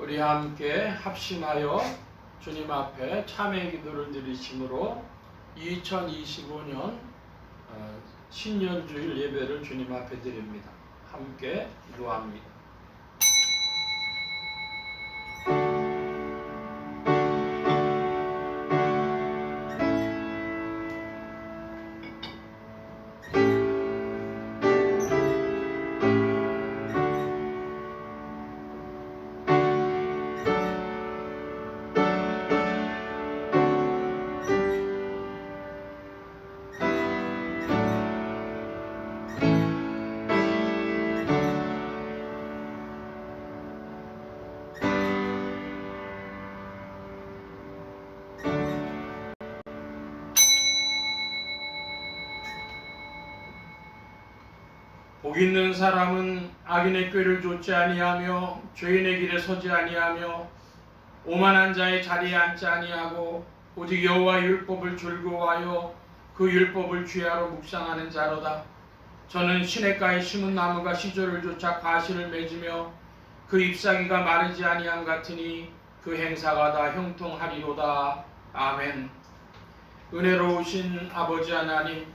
우리 함께 합심하여 주님 앞에 참회 기도를 드리심으로 2025년 신년주일 예배를 주님 앞에 드립니다. 함께 기도합니다. 복 있는 사람은 악인의 꾀를 좇지 아니하며 죄인의 길에 서지 아니하며 오만한 자의 자리에 앉지 아니하고 오직 여호와의 율법을 즐거워하여 그 율법을 주야로 묵상하는 자로다. 저는 시냇가에 심은 나무가 시절을 쫓아 과실을 맺으며 그 잎사귀가 마르지 아니함 같으니 그 행사가 다 형통하리로다. 아멘. 은혜로우신 아버지 하나님,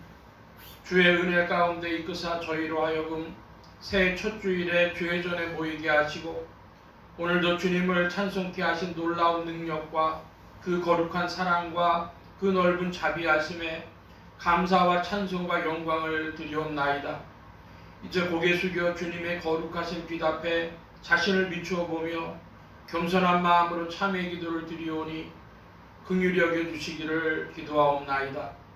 주의 은혜 가운데 이끄사 저희로 하여금 새해 첫 주일에 교회 전에 모이게 하시고 오늘도 주님을 찬송케 하신 놀라운 능력과 그 거룩한 사랑과 그 넓은 자비하심에 감사와 찬송과 영광을 드리옵나이다. 이제 고개 숙여 주님의 거룩하신 빛 앞에 자신을 비추어 보며 겸손한 마음으로 참회 기도를 드리오니 긍휼히 여겨주시기를 기도하옵나이다.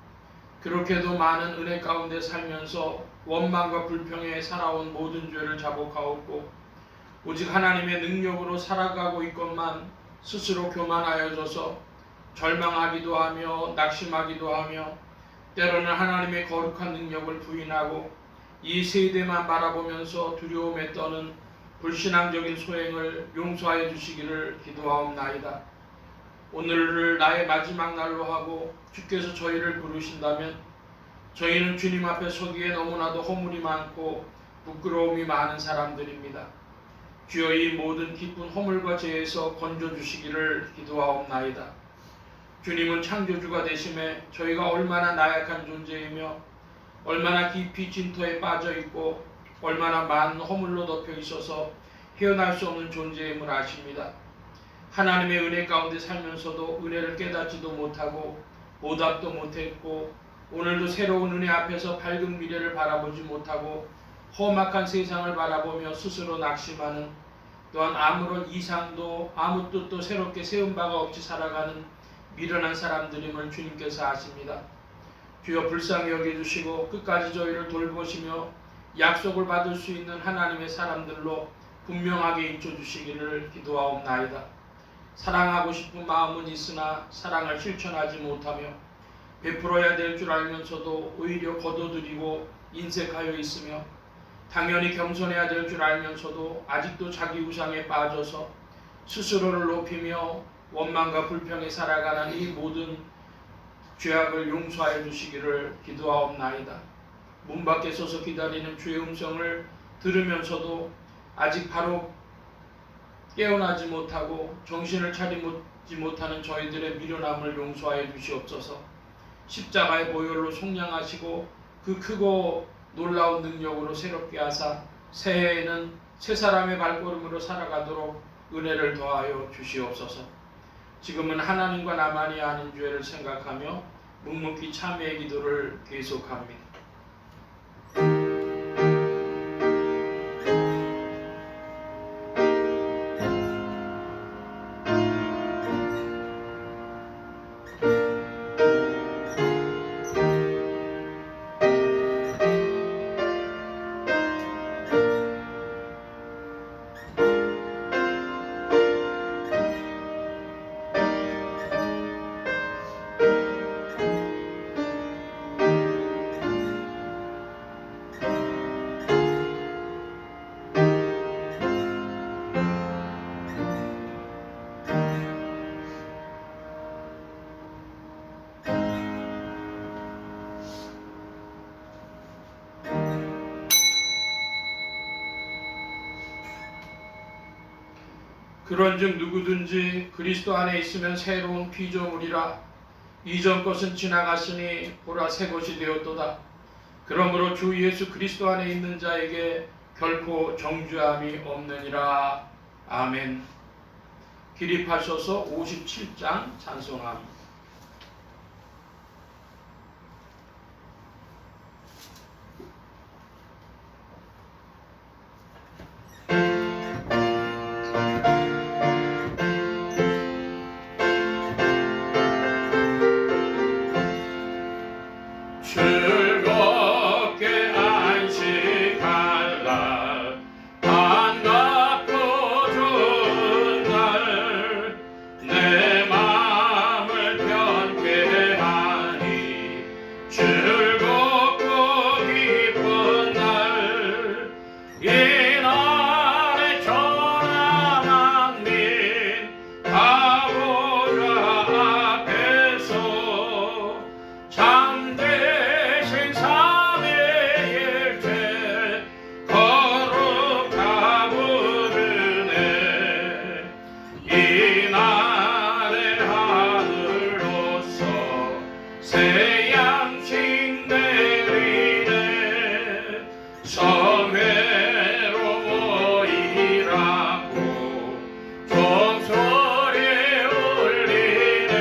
그렇게도 많은 은혜 가운데 살면서 원망과 불평에 살아온 모든 죄를 자복하옵고 오직 하나님의 능력으로 살아가고 있건만 스스로 교만하여져서 절망하기도 하며 낙심하기도 하며 때로는 하나님의 거룩한 능력을 부인하고 이 세대만 바라보면서 두려움에 떠는 불신앙적인 소행을 용서하여 주시기를 기도하옵나이다. 오늘을 나의 마지막 날로 하고 주께서 저희를 부르신다면 저희는 주님 앞에 서기에 너무나도 허물이 많고 부끄러움이 많은 사람들입니다. 주여 이 모든 깊은 허물과 죄에서 건져주시기를 기도하옵나이다. 주님은 창조주가 되심에 저희가 얼마나 나약한 존재이며 얼마나 깊이 진토에 빠져있고 얼마나 많은 허물로 덮여 있어서 헤어날 수 없는 존재임을 아십니다. 하나님의 은혜 가운데 살면서도 은혜를 깨닫지도 못하고 보답도 못했고 오늘도 새로운 은혜 앞에서 밝은 미래를 바라보지 못하고 험악한 세상을 바라보며 스스로 낙심하는, 또한 아무런 이상도 아무 뜻도 새롭게 세운 바가 없이 살아가는 미련한 사람들임을 주님께서 아십니다. 주여 불쌍히 여겨주시고 끝까지 저희를 돌보시며 약속을 받을 수 있는 하나님의 사람들로 분명하게 인쳐주시기를 기도하옵나이다. 사랑하고 싶은 마음은 있으나 사랑을 실천하지 못하며 베풀어야 될 줄 알면서도 오히려 거둬들이고 인색하여 있으며 당연히 겸손해야 될 줄 알면서도 아직도 자기 우상에 빠져서 스스로를 높이며 원망과 불평에 살아가는 이 모든 죄악을 용서하여 주시기를 기도하옵나이다. 문 밖에 서서 기다리는 주의 음성을 들으면서도 아직 바로 깨어나지 못하고 정신을 차리지 못하는 저희들의 미련함을 용서하여 주시옵소서. 십자가의 보혈로 속량하시고 그 크고 놀라운 능력으로 새롭게 하사 새해에는 새 사람의 발걸음으로 살아가도록 은혜를 더하여 주시옵소서. 지금은 하나님과 나만이 아는 죄를 생각하며 묵묵히 참회의 기도를 계속합니다. 그런즉 누구든지 그리스도 안에 있으면 새로운 피조물이라. 이전 것은 지나갔으니 보라 새 것이 되었도다. 그러므로 주 예수 그리스도 안에 있는 자에게 결코 정죄함이 없느니라. 아멘. 기립하셔서 57장 찬송합니다. 즐겁게 안식할 날 반갑고 좋은 날 내 맘을 편케 하니 즐겁고 기쁜 날 이날에 전하 만민 가보자 앞에서 참되신 삼위의 일체 거룩하 부르네. 이날의 하늘로서 새 양식 내리네. 성회로 모이라고 종소리 울리네.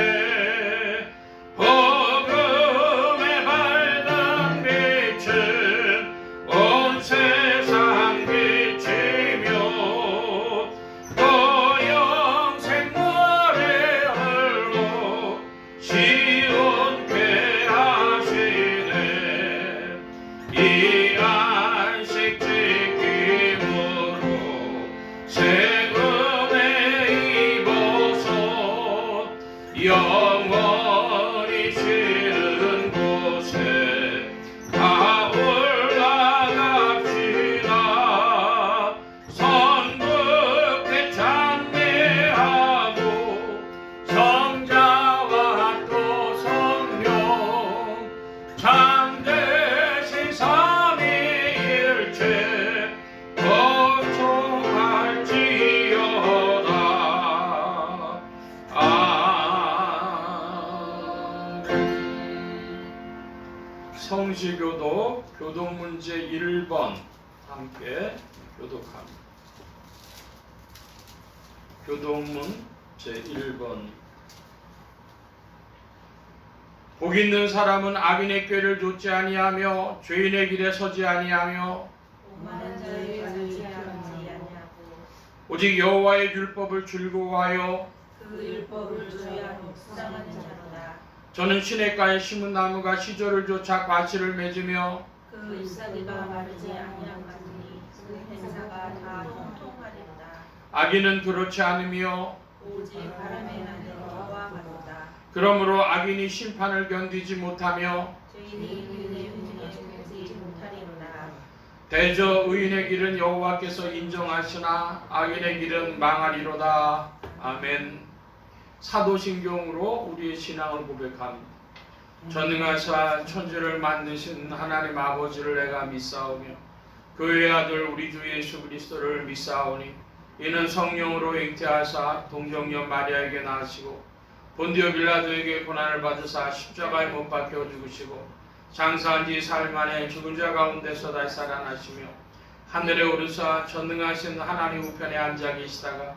복음의 밝은 빛은 온 세상 비치며 또 영생 물에 흘러 시온케 하시네. 이 안식 지킴으로 새 은혜 입어서 영원히 쉬는 곳에 다 올라갑시다. 선긋게 찬미하고 성자와 또 성령 참되신 삼위일체 복종할지어다. 성시교도 교독문제 1번 함께 교독합니다. 교독문 제1번. 복 있는 사람은 악인의 꾀를 좇지 아니하며 죄인의 길에 서지 아니하며 오만한 자의 가지 아니하고 오직 여호와의 율법을 즐거워하여 그 율법을 주야로 묵상하는 자로다. 저는 시냇가에 심은 나무가 시절을 쫓아 과실을 맺으며 그 잎사귀가 마르지 아니한 같으니 그 행사가 다 통통하리로다. 악인은 그렇지 않으며 오직 바람에 나는 여호와 같도다. 그러므로 악인이 심판을 견디지 못하며 죄인이 그의 운명에 죽지 못하리로다. 대저 의인의 길은 여호와께서 인정하시나 악인의 길은 망하리로다. 아멘. 사도신경으로 우리의 신앙을 고백합니다. 전능하사 천지를 만드신 하나님 아버지를 내가 믿사오며 그의 아들 우리 주 예수 그리스도를 믿사오니 이는 성령으로 잉태하사 동정녀 마리아에게 낳으시고 본디오 빌라도에게 고난을 받으사 십자가에 못 박혀 죽으시고 장사한 지 사흘 만에 죽은 자 가운데서 다시 살아나시며 하늘에 오르사 전능하신 하나님 우편에 앉아 계시다가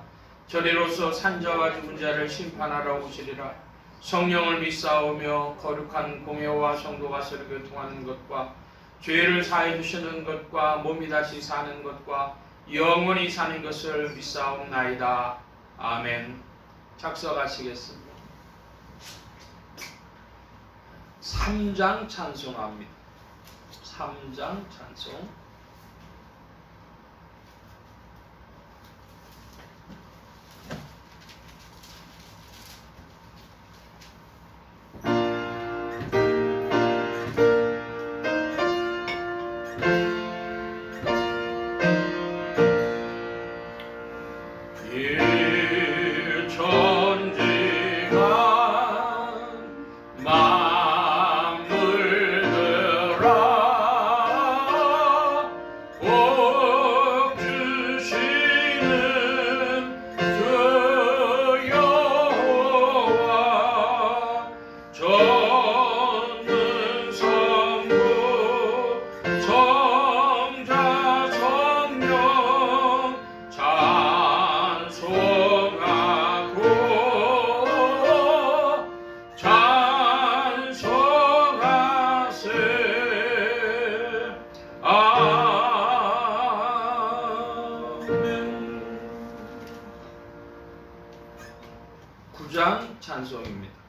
저리로서 산자와 죽은 자를 심판하러 오시리라. 성령을 믿사오며 거룩한 공회와 성도가 서로 교통하는 것과 죄를 사해 주시는 것과 몸이 다시 사는 것과 영원히 사는 것을 믿사옵나이다. 아멘. 작성하시겠습니다. 3장 찬송합니다. 3장 찬송. 복 주시는 주 9장 찬송입니다.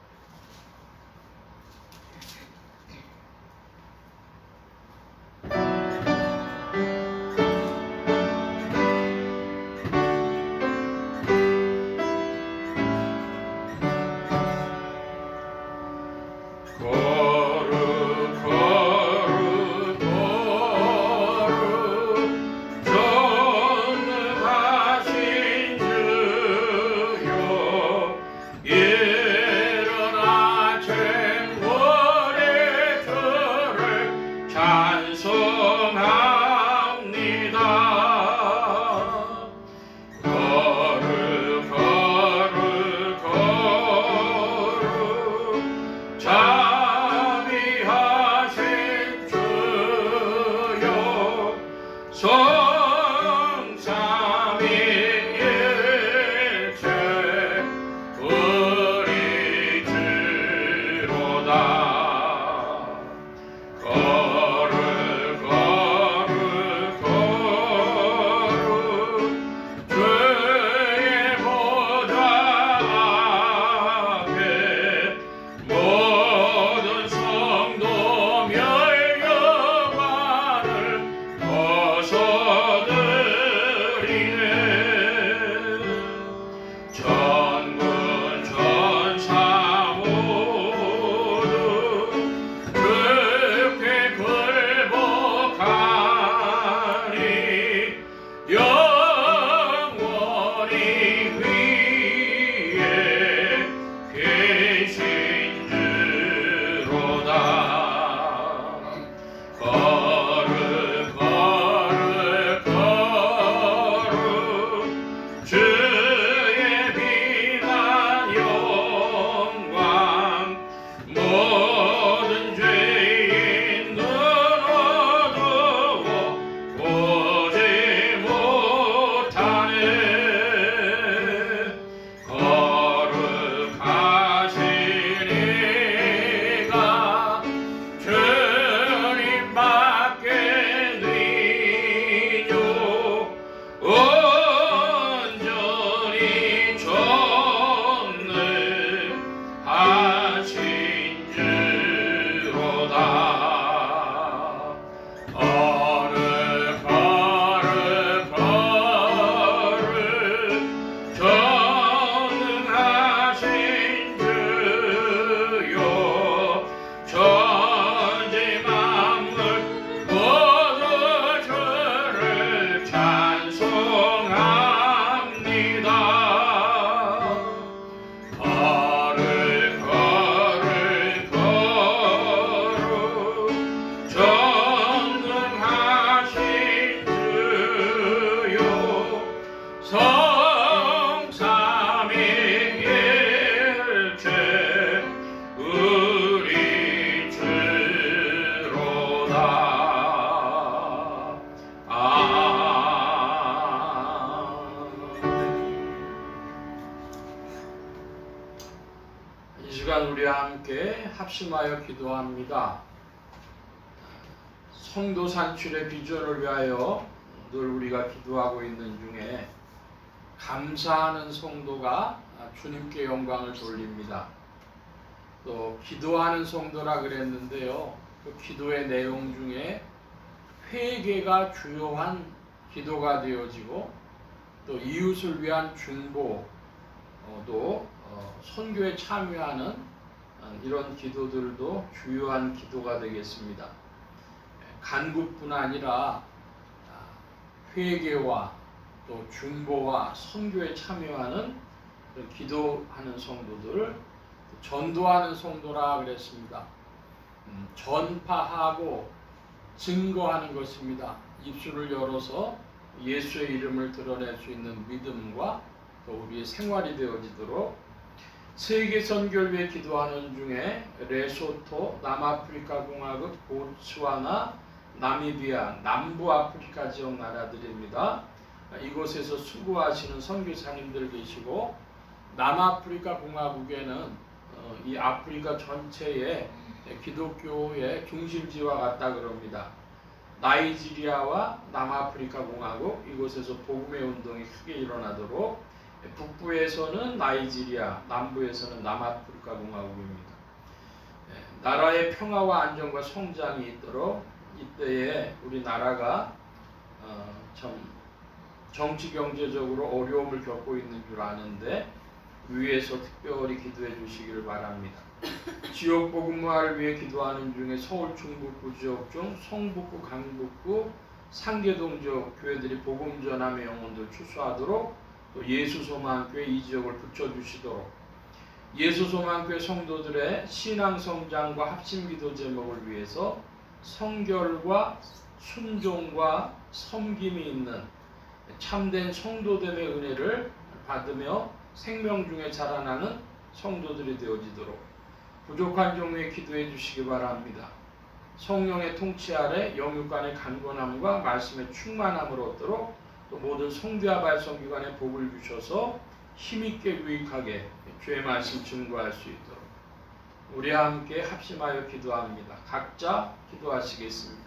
우리 함께 합심하여 기도합니다. 성도 산출의 비전을 위하여 늘 우리가 기도하고 있는 중에 감사하는 성도가 주님께 영광을 돌립니다. 또 기도하는 성도라 그랬는데요. 그 기도의 내용 중에 회개가 주요한 기도가 되어지고 또 이웃을 위한 중보도 선교에 참여하는 이런 기도들도 주요한 기도가 되겠습니다. 간구뿐 아니라 회개와 또 중보와 선교에 참여하는 기도하는 성도들, 전도하는 성도라 그랬습니다. 전파하고 증거하는 것입니다. 입술을 열어서 예수의 이름을 드러낼 수 있는 믿음과 또 우리의 생활이 되어지도록 세계 선교를 위해 기도하는 중에 레소토, 남아프리카 공화국, 보츠와나, 나미비아, 남부아프리카 지역 나라들입니다. 이곳에서 수고하시는 선교사님들 계시고 남아프리카 공화국에는 이 아프리카 전체의 기독교의 중심지와 같다 그럽니다. 나이지리아와 남아프리카 공화국 이곳에서 복음의 운동이 크게 일어나도록 북부 북부에서는 나이지리아, 남부에서는 남아프리카 공화국입니다. 나라의 평화와 안정과 성장이 있도록 이때에 우리나라가 참 정치 경제적으로 어려움을 겪고 있는 줄 아는데 위에서 특별히 기도해 주시기를 바랍니다. 지역 복음화를 위해 기도하는 중에 서울 중북부 지역 중 성북구, 강북구, 상계동 지역 교회들이 복음 전함의 영혼들 추수하도록 또 예수소망교회 이 지역을 붙여주시도록 예수소망교회 성도들의 신앙 성장과 합심기도 제목을 위해서 성결과 순종과 섬김이 있는 참된 성도됨의 은혜를 받으며 생명 중에 자라나는 성도들이 되어지도록 부족한 종류에 기도해 주시기 바랍니다. 성령의 통치 아래 영육간의 강건함과 말씀의 충만함을 얻도록 또 모든 성교와 발성기관에 복을 주셔서 힘있게 유익하게 주의 말씀 증거할 수 있도록 우리 함께 합심하여 기도합니다. 각자 기도하시겠습니다.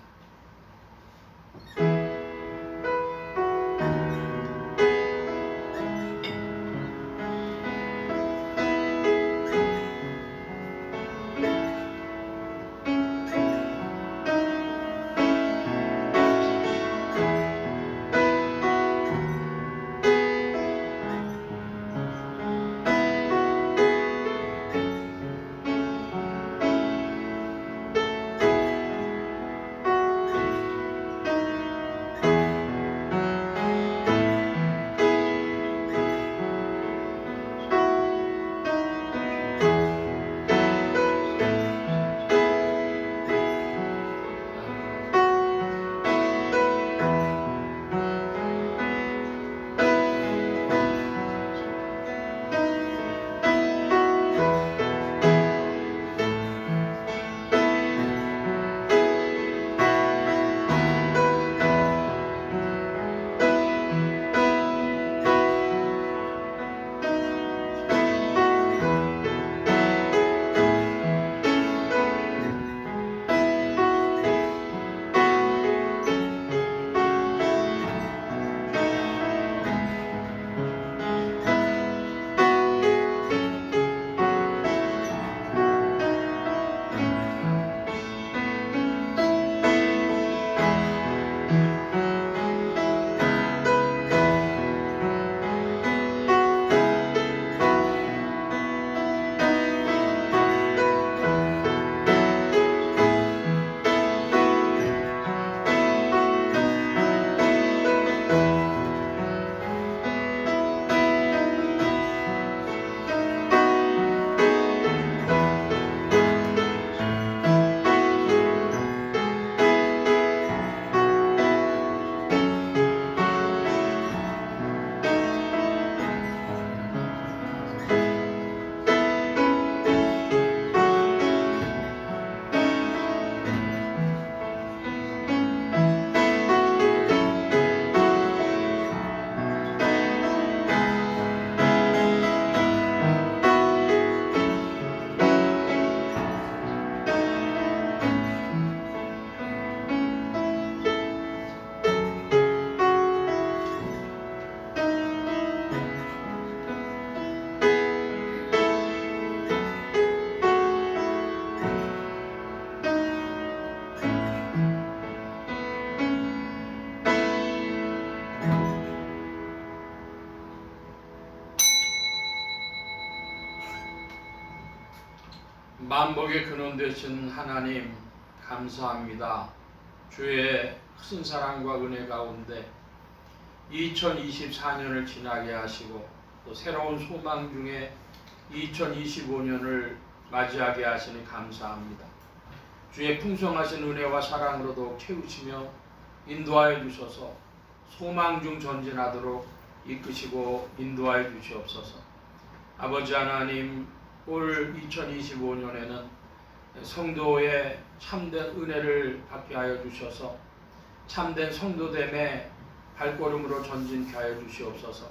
만복의 근원 되신 하나님 감사합니다. 주의 큰 사랑과 은혜 가운데 2024년을 지나게 하시고 또 새로운 소망 중에 2025년을 맞이하게 하시니 감사합니다. 주의 풍성하신 은혜와 사랑으로 더욱 채우시며 인도하여 주셔서 소망 중 전진하도록 이끄시고 인도하여 주시옵소서. 아버지 하나님, 올 2025년에는 성도의 참된 은혜를 받게 하여 주셔서 참된 성도됨의 발걸음으로 전진케 하여 주시옵소서.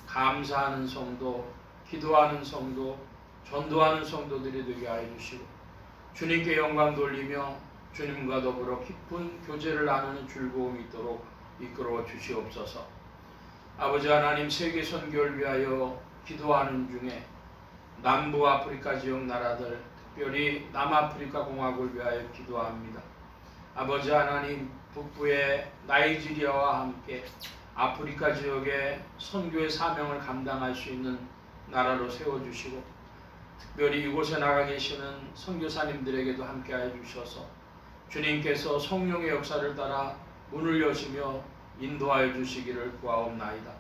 감사하는 성도, 기도하는 성도, 전도하는 성도들이 되게 하여 주시고 주님께 영광 돌리며 주님과 더불어 깊은 교제를 나누는 즐거움이 있도록 이끌어 주시옵소서. 아버지 하나님, 세계 선교를 위하여 기도하는 중에 남부 아프리카 지역 나라들, 특별히 남아프리카 공화국을 위하여 기도합니다. 아버지 하나님, 북부의 나이지리아와 함께 아프리카 지역의 선교의 사명을 감당할 수 있는 나라로 세워주시고, 특별히 이곳에 나가 계시는 선교사님들에게도 함께하여 주셔서 주님께서 성령의 역사를 따라 문을 여시며 인도하여 주시기를 구하옵나이다.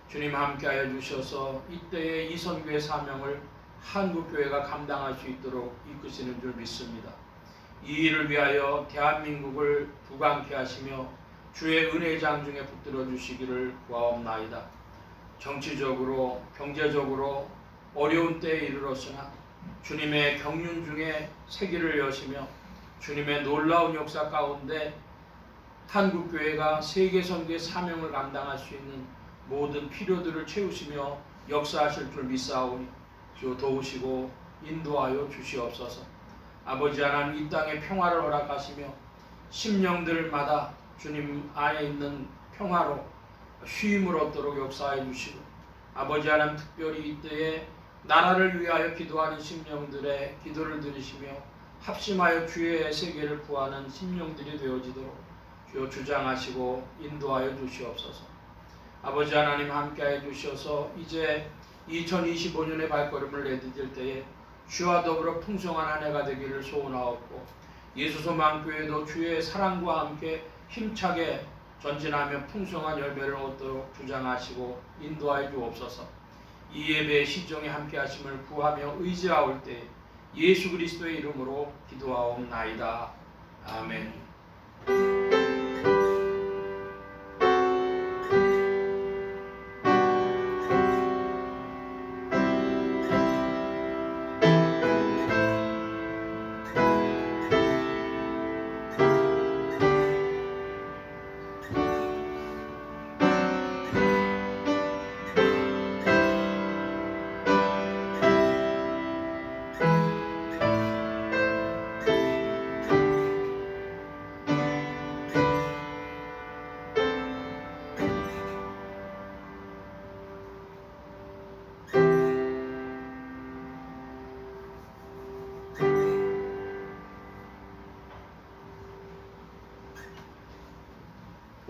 주님 함께하여 주셔서 이때의 이 선교의 사명을 한국교회가 감당할 수 있도록 이끄시는 줄 믿습니다. 이 일을 위하여 대한민국을 부강케 하시며 주의 은혜의 장중에 붙들어 주시기를 구하옵나이다. 정치적으로 경제적으로 어려운 때에 이르렀으나 주님의 경륜 중에 세기를 여시며 주님의 놀라운 역사 가운데 한국교회가 세계선교의 사명을 감당할 수 있는 모든 필요들을 채우시며 역사하실 줄 믿사오니 주 도우시고 인도하여 주시옵소서. 아버지 하나님, 이 땅에 평화를 허락하시며 심령들마다 주님 안에 있는 평화로 쉼을 얻도록 역사해 주시고, 아버지 하나님, 특별히 이때에 나라를 위하여 기도하는 심령들의 기도를 들으시며 합심하여 주의 세계를 구하는 심령들이 되어지도록 주여 주장하시고 인도하여 주시옵소서. 아버지 하나님, 함께하여 주셔서 이제 2025년의 발걸음을 내디딜 때에 주와 더불어 풍성한 한 해가 되기를 소원하옵고, 예수소망교회도 주의 사랑과 함께 힘차게 전진하며 풍성한 열매를 얻도록 주장하시고 인도하여 주옵소서. 이 예배의 시정에 함께하심을 구하며 의지하올 때 예수 그리스도의 이름으로 기도하옵나이다. 아멘.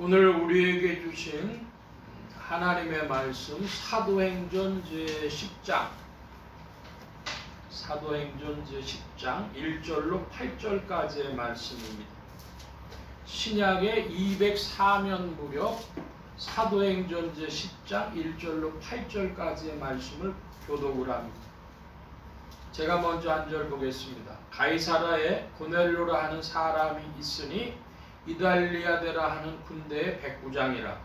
오늘 우리에게 주신 하나님의 말씀 사도행전 제10장 1절로 8절까지의 말씀입니다. 신약의 204년 무렵 사도행전 제10장 1절로 8절까지의 말씀을 교독을 합니다. 제가 먼저 한 절 보겠습니다. 가이사라에 고넬료라 하는 사람이 있으니 이달리아데라 하는 군대의 백부장이라.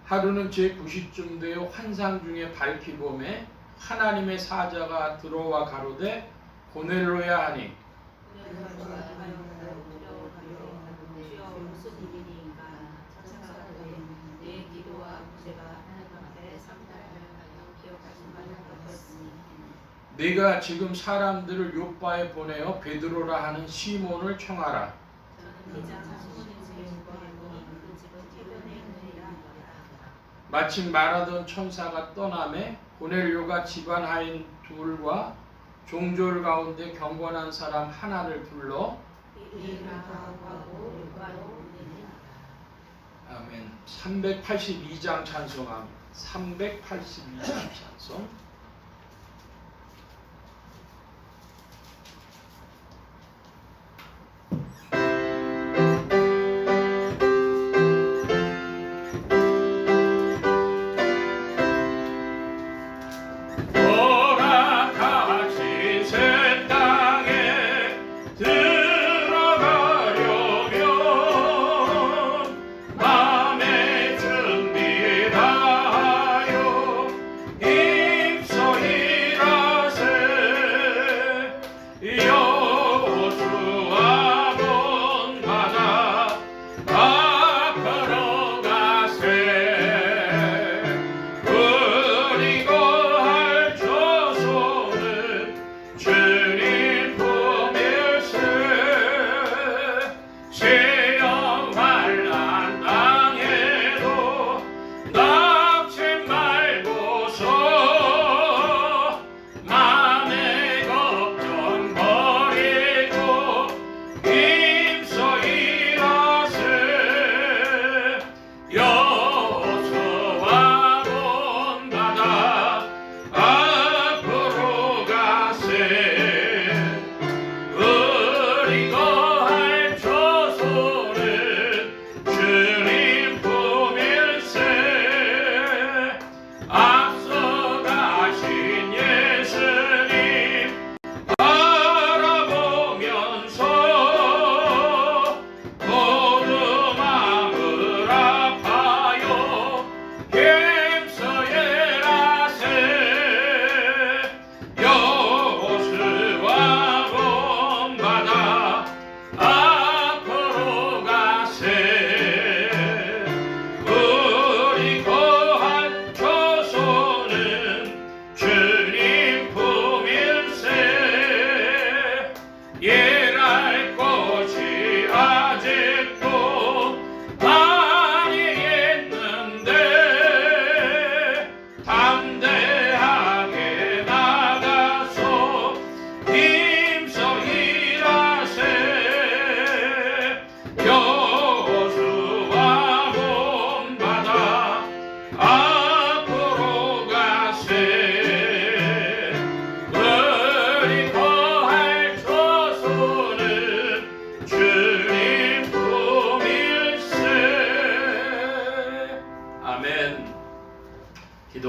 하루는 제9시쯤 되어 환상 중에 밝히 봄에 하나님의 사자가 들어와 가로되 고넬료야 하니, 네가 지금 사람들을 요빠에 보내어 베드로라 하는 시몬을 청하라. 마침 말하던 천사가 떠나매 고넬료가 집안 하인 둘과 종졸 가운데 경건한 사람 하나를 불러. 아멘. 382장 찬송합니다. 382장 찬송. 맘의 준비 다하여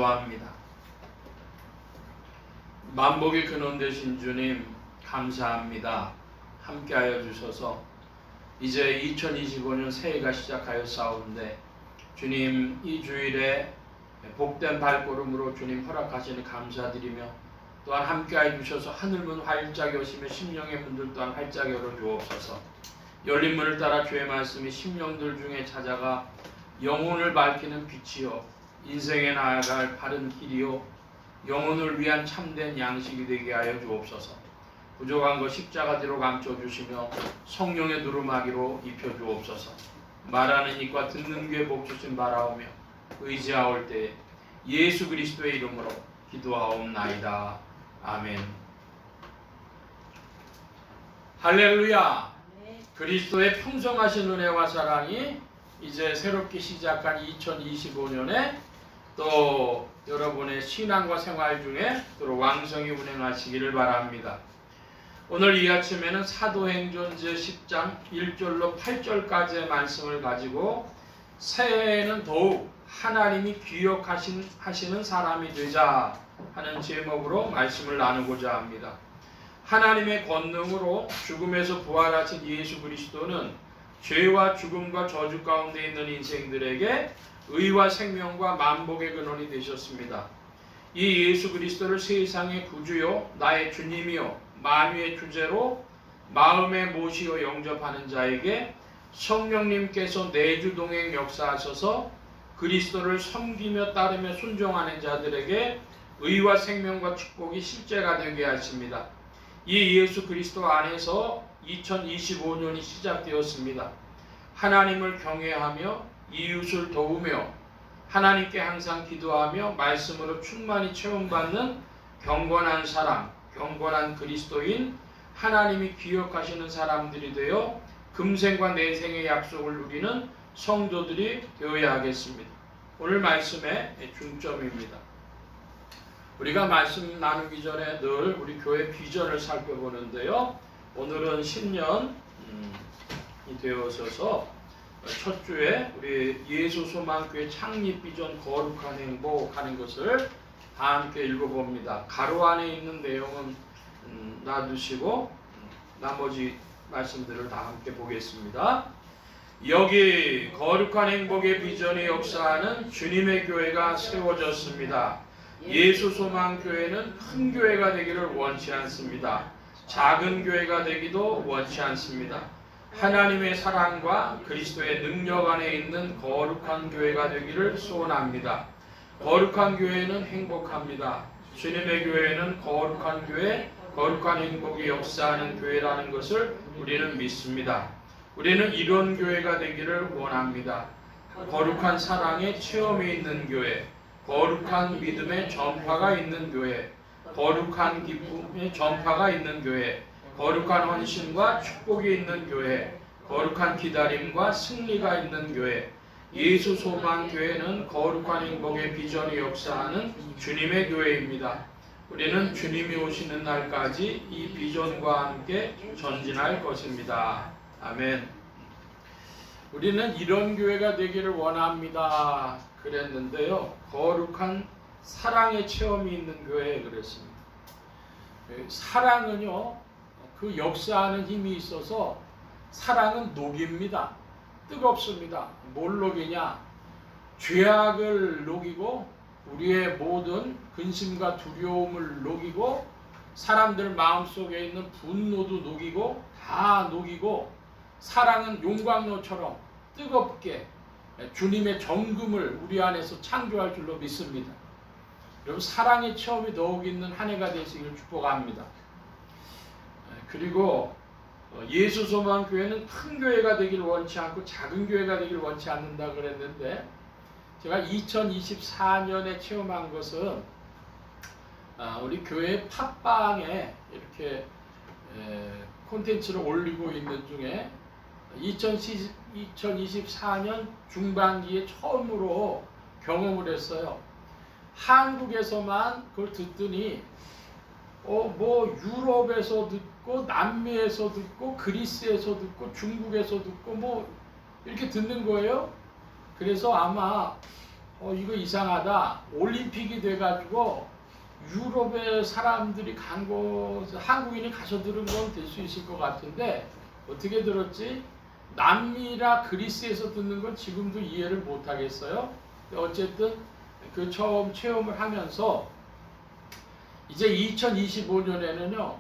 기도합니다. 만복의 근원 되신 주님 감사합니다. 함께하여 주셔서 이제 2025년 새해가 시작하였사온데 주님 이 주일에 복된 발걸음으로 주님 허락하시니 감사드리며 또한 함께하여 주셔서 하늘문 활짝 여시며 심령의 문들 또한 활짝 열어 주옵소서. 열린 문을 따라 주의 말씀이 심령들 중에 찾아가 영혼을 밝히는 빛이요 인생에 나아갈 바른 길이요 영혼을 위한 참된 양식이 되게 하여 주옵소서. 부족한 것 십자가 뒤로 감춰주시며 성령의 두루마기로 입혀주옵소서. 말하는 입과 듣는 귀에 복 주신 바라오며 의지하올 때에 예수 그리스도의 이름으로 기도하옵나이다. 아멘. 할렐루야. 그리스도의 풍성하신 은혜와 사랑이 이제 새롭게 시작한 2025년에 또 여러분의 신앙과 생활 중에 또 왕성히 운행하시기를 바랍니다. 오늘 이 아침에는 사도행전 제10장 1절로 8절까지의 말씀을 가지고 새해에는 더욱 하나님이 기억하시는 사람이 되자 하는 제목으로 말씀을 나누고자 합니다. 하나님의 권능으로 죽음에서 부활하신 예수 그리스도는 죄와 죽음과 저주 가운데 있는 인생들에게 의와 생명과 만복의 근원이 되셨습니다. 이 예수 그리스도를 세상의 구주요 나의 주님이요 만유의 주제로 마음에 모시어 영접하는 자에게 성령님께서 내주동행 역사하셔서 그리스도를 섬기며 따르며 순종하는 자들에게 의와 생명과 축복이 실제가 되게 하십니다. 이 예수 그리스도 안에서 2025년이 시작되었습니다. 하나님을 경외하며 이웃을 도우며 하나님께 항상 기도하며 말씀으로 충만히 체험받는 경건한 사람, 경건한 그리스도인, 하나님이 기억하시는 사람들이 되어 금생과 내생의 약속을 누리는 성도들이 되어야 하겠습니다. 오늘 말씀의 중점입니다. 우리가 말씀 나누기 전에 늘 우리 교회 비전을 살펴보는데요. 오늘은 10년이 되어서서 첫 주에 우리 예수소망교회 창립 비전 거룩한 행복하는 것을 다 함께 읽어봅니다. 가로 안에 있는 내용은 놔두시고 나머지 말씀들을 다 함께 보겠습니다. 여기 거룩한 행복의 비전이 역사하는 주님의 교회가 세워졌습니다. 예수소망교회는 큰 교회가 되기를 원치 않습니다. 작은 교회가 되기도 원치 않습니다. 하나님의 사랑과 그리스도의 능력 안에 있는 거룩한 교회가 되기를 소원합니다. 거룩한 교회는 행복합니다. 주님의 교회는 거룩한 교회, 거룩한 행복이 역사하는 교회라는 것을 우리는 믿습니다. 우리는 이런 교회가 되기를 원합니다. 거룩한 사랑의 체험이 있는 교회, 거룩한 믿음의 전파가 있는 교회, 거룩한 기쁨의 전파가 있는 교회, 거룩한 헌신과 축복이 있는 교회, 거룩한 기다림과 승리가 있는 교회. 예수 소망 교회는 거룩한 행복의 비전이 역사하는 주님의 교회입니다. 우리는 주님이 오시는 날까지 이 비전과 함께 전진할 것입니다. 아멘. 우리는 이런 교회가 되기를 원합니다. 그랬는데요. 거룩한 사랑의 체험이 있는 교회에 그랬습니다. 사랑은요, 그 역사하는 힘이 있어서 사랑은 녹입니다. 뜨겁습니다. 뭘 녹이냐? 죄악을 녹이고 우리의 모든 근심과 두려움을 녹이고 사람들 마음속에 있는 분노도 녹이고 다 녹이고 사랑은 용광로처럼 뜨겁게 주님의 정금을 우리 안에서 창조할 줄로 믿습니다. 여러분 사랑의 체험이 더욱 있는 한 해가 되시길 축복합니다. 그리고 예수 소망 교회는 큰 교회가 되길 원치 않고 작은 교회가 되길 원치 않는다 그랬는데 제가 2024년에 체험한 것은 우리 교회 팟빵에 이렇게 콘텐츠를 올리고 있는 중에 2024년 중반기에 처음으로 경험을 했어요. 한국에서만 그걸 듣더니 뭐 유럽에서 듣고 남미에서 듣고 그리스에서 듣고 중국에서 듣고 뭐 이렇게 듣는 거예요. 그래서 아마 이거 이상하다. 올림픽이 돼가지고 유럽의 사람들이 간 곳, 한국인이 가서 들은 건 될 수 있을 것 같은데 어떻게 들었지? 남미라 그리스에서 듣는 건 지금도 이해를 못 하겠어요. 어쨌든 그 처음 체험을 하면서 이제 2025년에는요,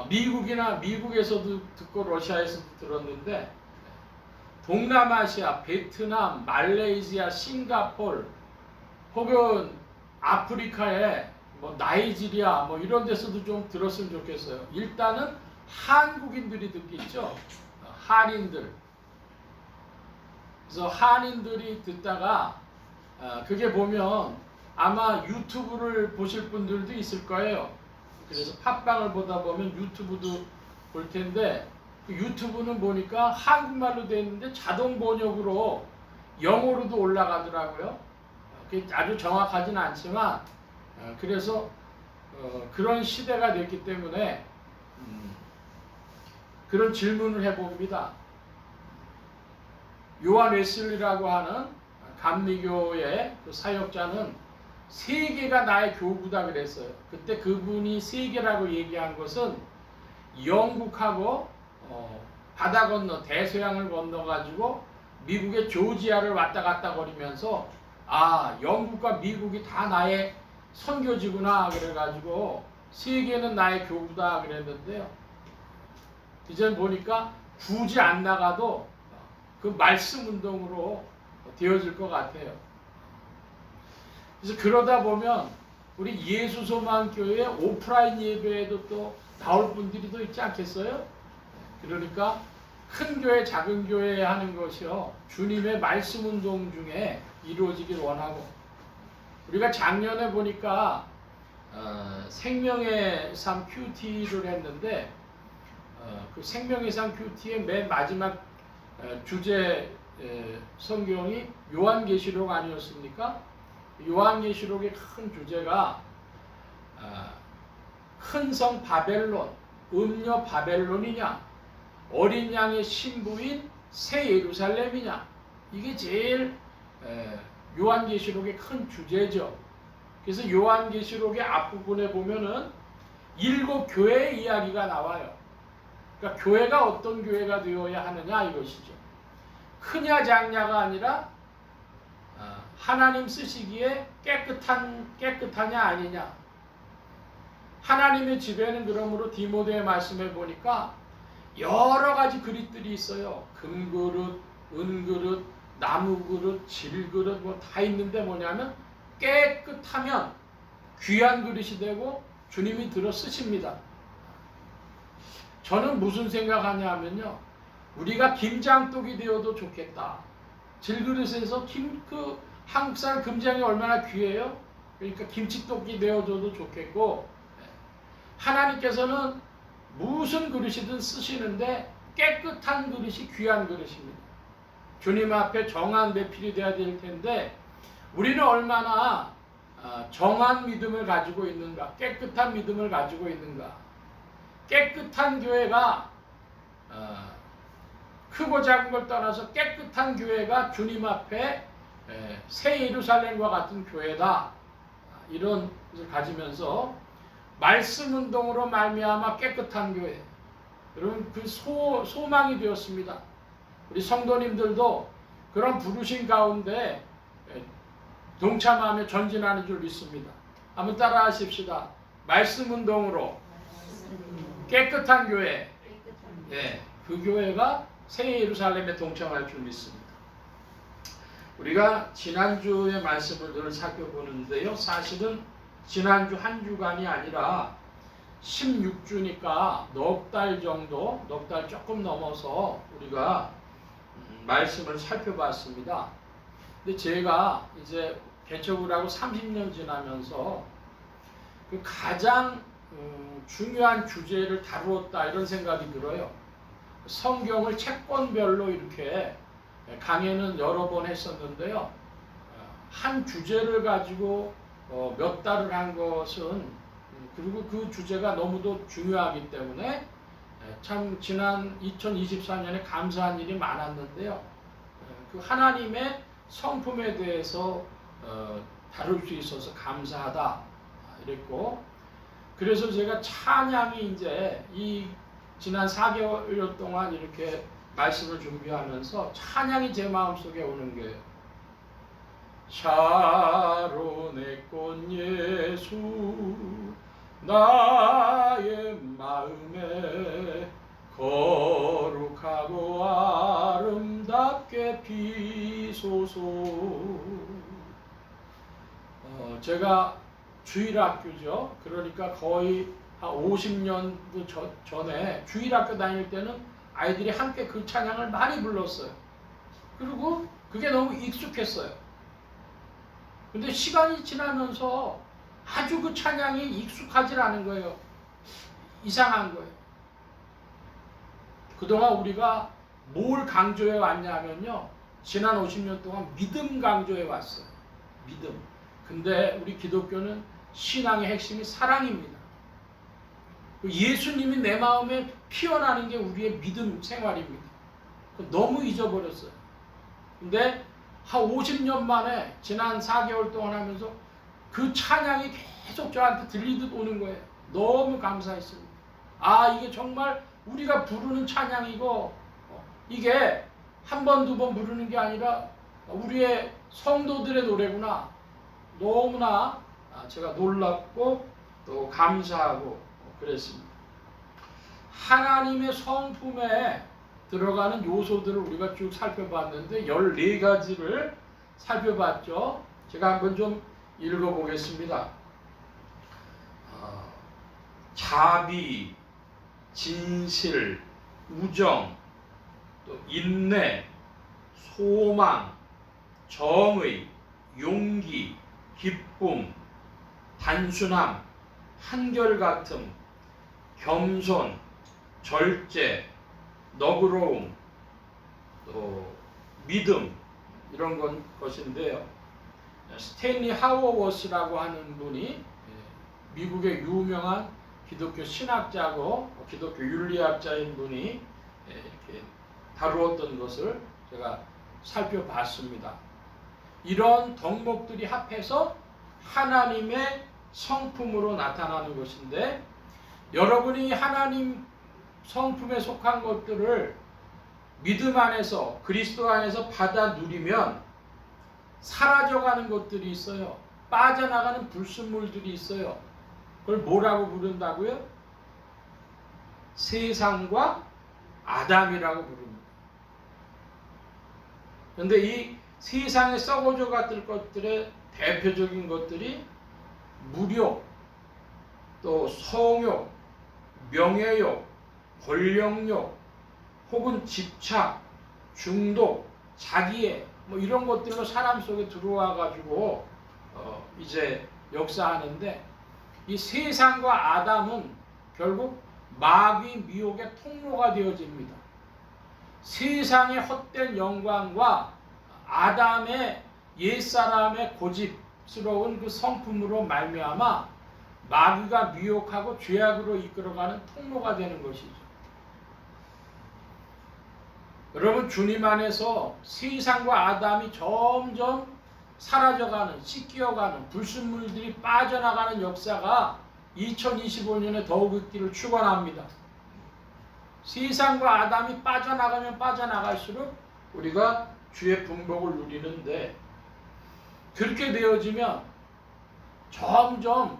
미국에서도 듣고 러시아에서도 들었는데 동남아시아, 베트남, 말레이시아, 싱가폴 혹은 아프리카의 뭐 나이지리아 뭐 이런 데서도 좀 들었으면 좋겠어요. 일단은 한국인들이 듣겠죠. 한인들. 그래서 한인들이 듣다가 그게 보면 아마 유튜브를 보실 분들도 있을 거예요. 그래서 팟빵을 보다 보면 유튜브도 볼 텐데 그 유튜브는 보니까 한국말로 되어 있는데 자동 번역으로 영어로도 올라가더라고요. 그게 아주 정확하진 않지만 그래서 그런 시대가 됐기 때문에 그런 질문을 해봅니다. 요한 웨슬리라고 하는 감리교의 그 사역자는 세계가 나의 교구다 그랬어요. 그때 그분이 세계라고 얘기한 것은 영국하고 바다 건너 대서양을 건너가지고 미국의 조지아를 왔다 갔다 거리면서 영국과 미국이 다 나의 선교지구나 그래가지고 세계는 나의 교구다 그랬는데요. 이제 보니까 굳이 안 나가도 그 말씀 운동으로 되어질 것 같아요. 그래서 그러다 보면 우리 예수소망교회 오프라인 예배에도 또 나올 분들이 또 있지 않겠어요? 그러니까 큰 교회, 작은 교회 하는 것이요 주님의 말씀 운동 중에 이루어지길 원하고 우리가 작년에 보니까 생명의 삶 큐티를 했는데 그 생명의 삶 큐티의 맨 마지막 주제 성경이 요한계시록 아니었습니까? 요한계시록의 큰 주제가 큰 성 바벨론, 음녀 바벨론이냐, 어린 양의 신부인 새 예루살렘이냐, 이게 제일 요한계시록의 큰 주제죠. 그래서 요한계시록의 앞부분에 보면은 7 교회의 이야기가 나와요. 그러니까 교회가 어떤 교회가 되어야 하느냐 이것이죠. 크냐 작냐가 아니라 하나님 쓰시기에 깨끗하냐 아니냐. 하나님의 집에는 그러므로 디모데의 말씀에 보니까 여러 가지 그릇들이 있어요. 금그릇, 은그릇, 나무그릇, 질그릇 뭐 다 있는데 뭐냐면 깨끗하면 귀한 그릇이 되고 주님이 들어 쓰십니다. 저는 무슨 생각하냐면요. 우리가 김장독이 되어도 좋겠다. 질그릇에서 한국산 금장이 얼마나 귀해요? 그러니까 김치독이 되어줘도 좋겠고 하나님께서는 무슨 그릇이든 쓰시는데 깨끗한 그릇이 귀한 그릇입니다. 주님 앞에 정한 배필이 되어야 될 텐데 우리는 얼마나 정한 믿음을 가지고 있는가, 깨끗한 믿음을 가지고 있는가. 깨끗한 교회가 크고 작은 걸 떠나서 깨끗한 교회가 주님 앞에 새 예루살렘과 같은 교회다. 이런 것을 가지면서 말씀 운동으로 말미암아 깨끗한 교회. 여러분 그 소망이 되었습니다. 우리 성도님들도 그런 부르심 가운데 동참하며 전진하는 줄 믿습니다. 한번 따라 하십시다. 말씀 운동으로 깨끗한 교회. 네, 그 교회가 새 예루살렘에 동참할 줄 믿습니다. 우리가 지난주의 말씀을 늘 살펴보는데요. 사실은 지난주 한 주간이 아니라 16주니까 넉 달 정도, 넉 달 조금 넘어서 우리가 말씀을 살펴봤습니다. 근데 제가 이제 개척을 하고 30년 지나면서 그 가장 중요한 주제를 다루었다 이런 생각이 들어요. 성경을 채권별로 이렇게 강의는 여러 번 했었는데요. 한 주제를 가지고 몇 달을 한 것은 그리고 그 주제가 너무도 중요하기 때문에 참 지난 2024년에 감사한 일이 많았는데요. 그 하나님의 성품에 대해서 다룰 수 있어서 감사하다 이랬고, 그래서 제가 찬양이 이제 이 지난 4개월 동안 이렇게 말씀을 준비하면서 찬양이 제 마음속에 오는 거예요. 샤론의 꽃 예수 나의 마음에 거룩하고 아름답게 비소서. 제가 주일학교죠. 그러니까 거의 한 50년도 전에 주일학교 다닐 때는 아이들이 함께 그 찬양을 많이 불렀어요. 그리고 그게 너무 익숙했어요. 근데 시간이 지나면서 아주 그 찬양이 익숙하지 않은 거예요. 이상한 거예요. 그동안 우리가 뭘 강조해 왔냐면요, 지난 50년 동안 믿음 강조해 왔어요. 믿음. 근데 우리 기독교는 신앙의 핵심이 사랑입니다. 예수님이 내 마음에 피어나는 게 우리의 믿음 생활입니다. 너무 잊어버렸어요. 근데 한 50년 만에 지난 4개월 동안 하면서 그 찬양이 계속 저한테 들리듯 오는 거예요. 너무 감사했습니다. 아, 이게 정말 우리가 부르는 찬양이고, 이게 한 번, 두 번 부르는 게 아니라 우리의 성도들의 노래구나. 너무나 제가 놀랍고 또 감사하고 그랬습니다. 하나님의 성품에 들어가는 요소들을 우리가 쭉 살펴봤는데 14가지를 살펴봤죠. 제가 한번 좀 읽어보겠습니다. 자비, 진실, 우정, 또 인내, 소망, 정의, 용기, 기쁨, 단순함, 한결같음, 겸손, 절제, 너그러움, 또 믿음, 이런 것인데요. 스탠리 하워워스라고 하는 분이 미국의 유명한 기독교 신학자고 기독교 윤리학자인 분이 이렇게 다루었던 것을 제가 살펴봤습니다. 이런 덕목들이 합해서 하나님의 성품으로 나타나는 것인데, 여러분이 하나님 성품에 속한 것들을 믿음 안에서 그리스도 안에서 받아 누리면 사라져가는 것들이 있어요. 빠져나가는 불순물들이 있어요. 그걸 뭐라고 부른다고요? 세상과 아담이라고 부릅니다. 그런데 이 세상에 썩어져 갔을 것들의 대표적인 것들이 무욕, 또 성욕, 명예욕, 권력욕, 혹은 집착, 중독, 자기애, 이런 것들로 사람 속에 들어와 가지고 이제 역사하는데, 이 세상과 아담은 결국 마귀 미혹의 통로가 되어집니다. 세상의 헛된 영광과 아담의 옛사람의 고집스러운 그 성품으로 말미암아 마귀가 미혹하고 죄악으로 이끌어가는 통로가 되는 것이죠. 여러분, 주님 안에서 세상과 아담이 점점 사라져가는, 씻겨가는, 불순물들이 빠져나가는 역사가 2025년에 더욱 있기를 축원합니다. 세상과 아담이 빠져나가면 빠져나갈수록 우리가 주의 분복을 누리는데, 그렇게 되어지면 점점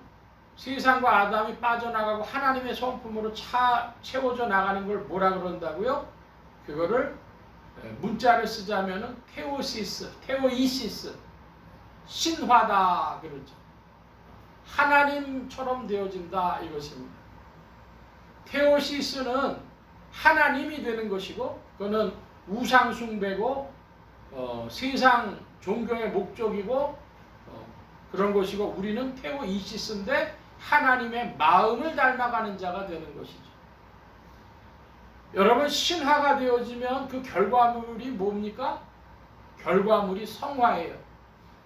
세상과 아담이 빠져나가고 하나님의 성품으로 채워져 나가는 걸 뭐라 그런다고요? 그거를 문자를 쓰자면은 테오이시스, 신화다 그러죠. 하나님처럼 되어진다 이것입니다. 테오시스는 하나님이 되는 것이고, 그거는 우상 숭배고 세상 종교의 목적이고 그런 것이고, 우리는 테오이시스인데 하나님의 마음을 닮아가는 자가 되는 것이죠. 여러분, 신화가 되어지면 그 결과물이 뭡니까? 결과물이 성화예요.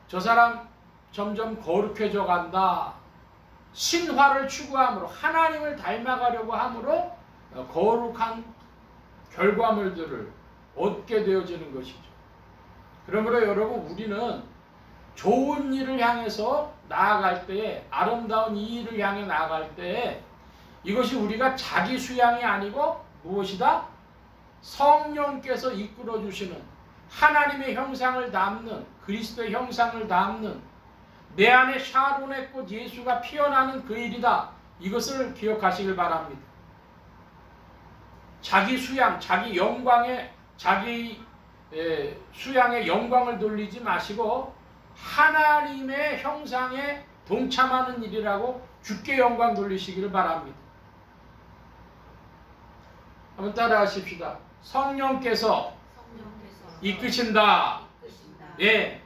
저 사람 점점 거룩해져 간다. 신화를 추구함으로, 하나님을 닮아가려고 함으로 거룩한 결과물들을 얻게 되어지는 것이죠. 그러므로 여러분 우리는 좋은 일을 향해서 나아갈 때에 아름다운 이 일을 향해 나아갈 때에 이것이 우리가 자기 수양이 아니고 무엇이다? 성령께서 이끌어 주시는 하나님의 형상을 담는 그리스도의 형상을 담는 내 안에 샤론의 꽃 예수가 피어나는 그 일이다. 이것을 기억하시길 바랍니다. 자기 수양, 자기 영광에 자기 수양의 영광을 돌리지 마시고 하나님의 형상에 동참하는 일이라고 주께 영광 돌리시기를 바랍니다. 한번 따라 하십시다. 성령께서 이끄신다. 예,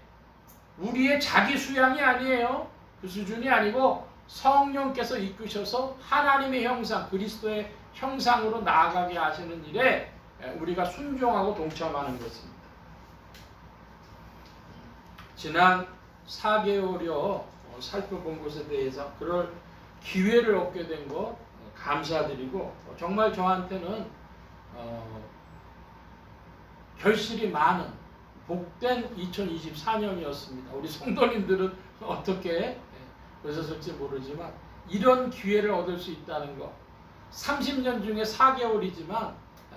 우리의 자기 수양이 아니에요. 그 수준이 아니고 성령께서 이끄셔서 하나님의 형상, 그리스도의 형상으로 나아가게 하시는 일에 우리가 순종하고 동참하는 것입니다. 지난 4개월여 살펴본 것에 대해서 그럴 기회를 얻게 된 것 감사드리고 정말 저한테는 결실이 많은 복된 2024년이었습니다. 우리 성도님들은 어떻게 보셨을지 모르지만 이런 기회를 얻을 수 있다는 것 30년 중에 4개월이지만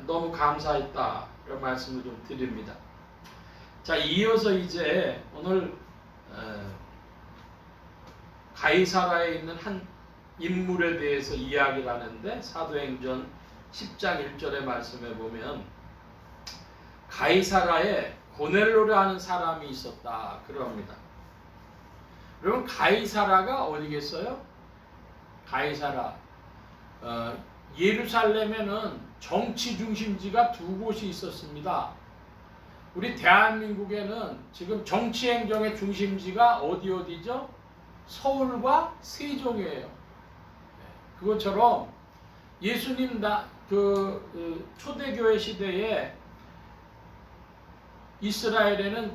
너무 감사했다 이런 말씀을 좀 드립니다. 자, 이어서 이제 오늘 가이사라에 있는 한 인물에 대해서 이야기를 하는데 사도행전 10장 1절의 말씀에 보면 가이사라에 고넬로라는 사람이 있었다 그럽니다. 여러분 가이사라가 어디겠어요? 가이사라 예루살렘에는 정치 중심지가 두 곳이 있었습니다. 우리 대한민국에는 지금 정치 행정의 중심지가 어디죠? 서울과 세종이에요. 그것처럼 예수님 초대교회 시대에 이스라엘에는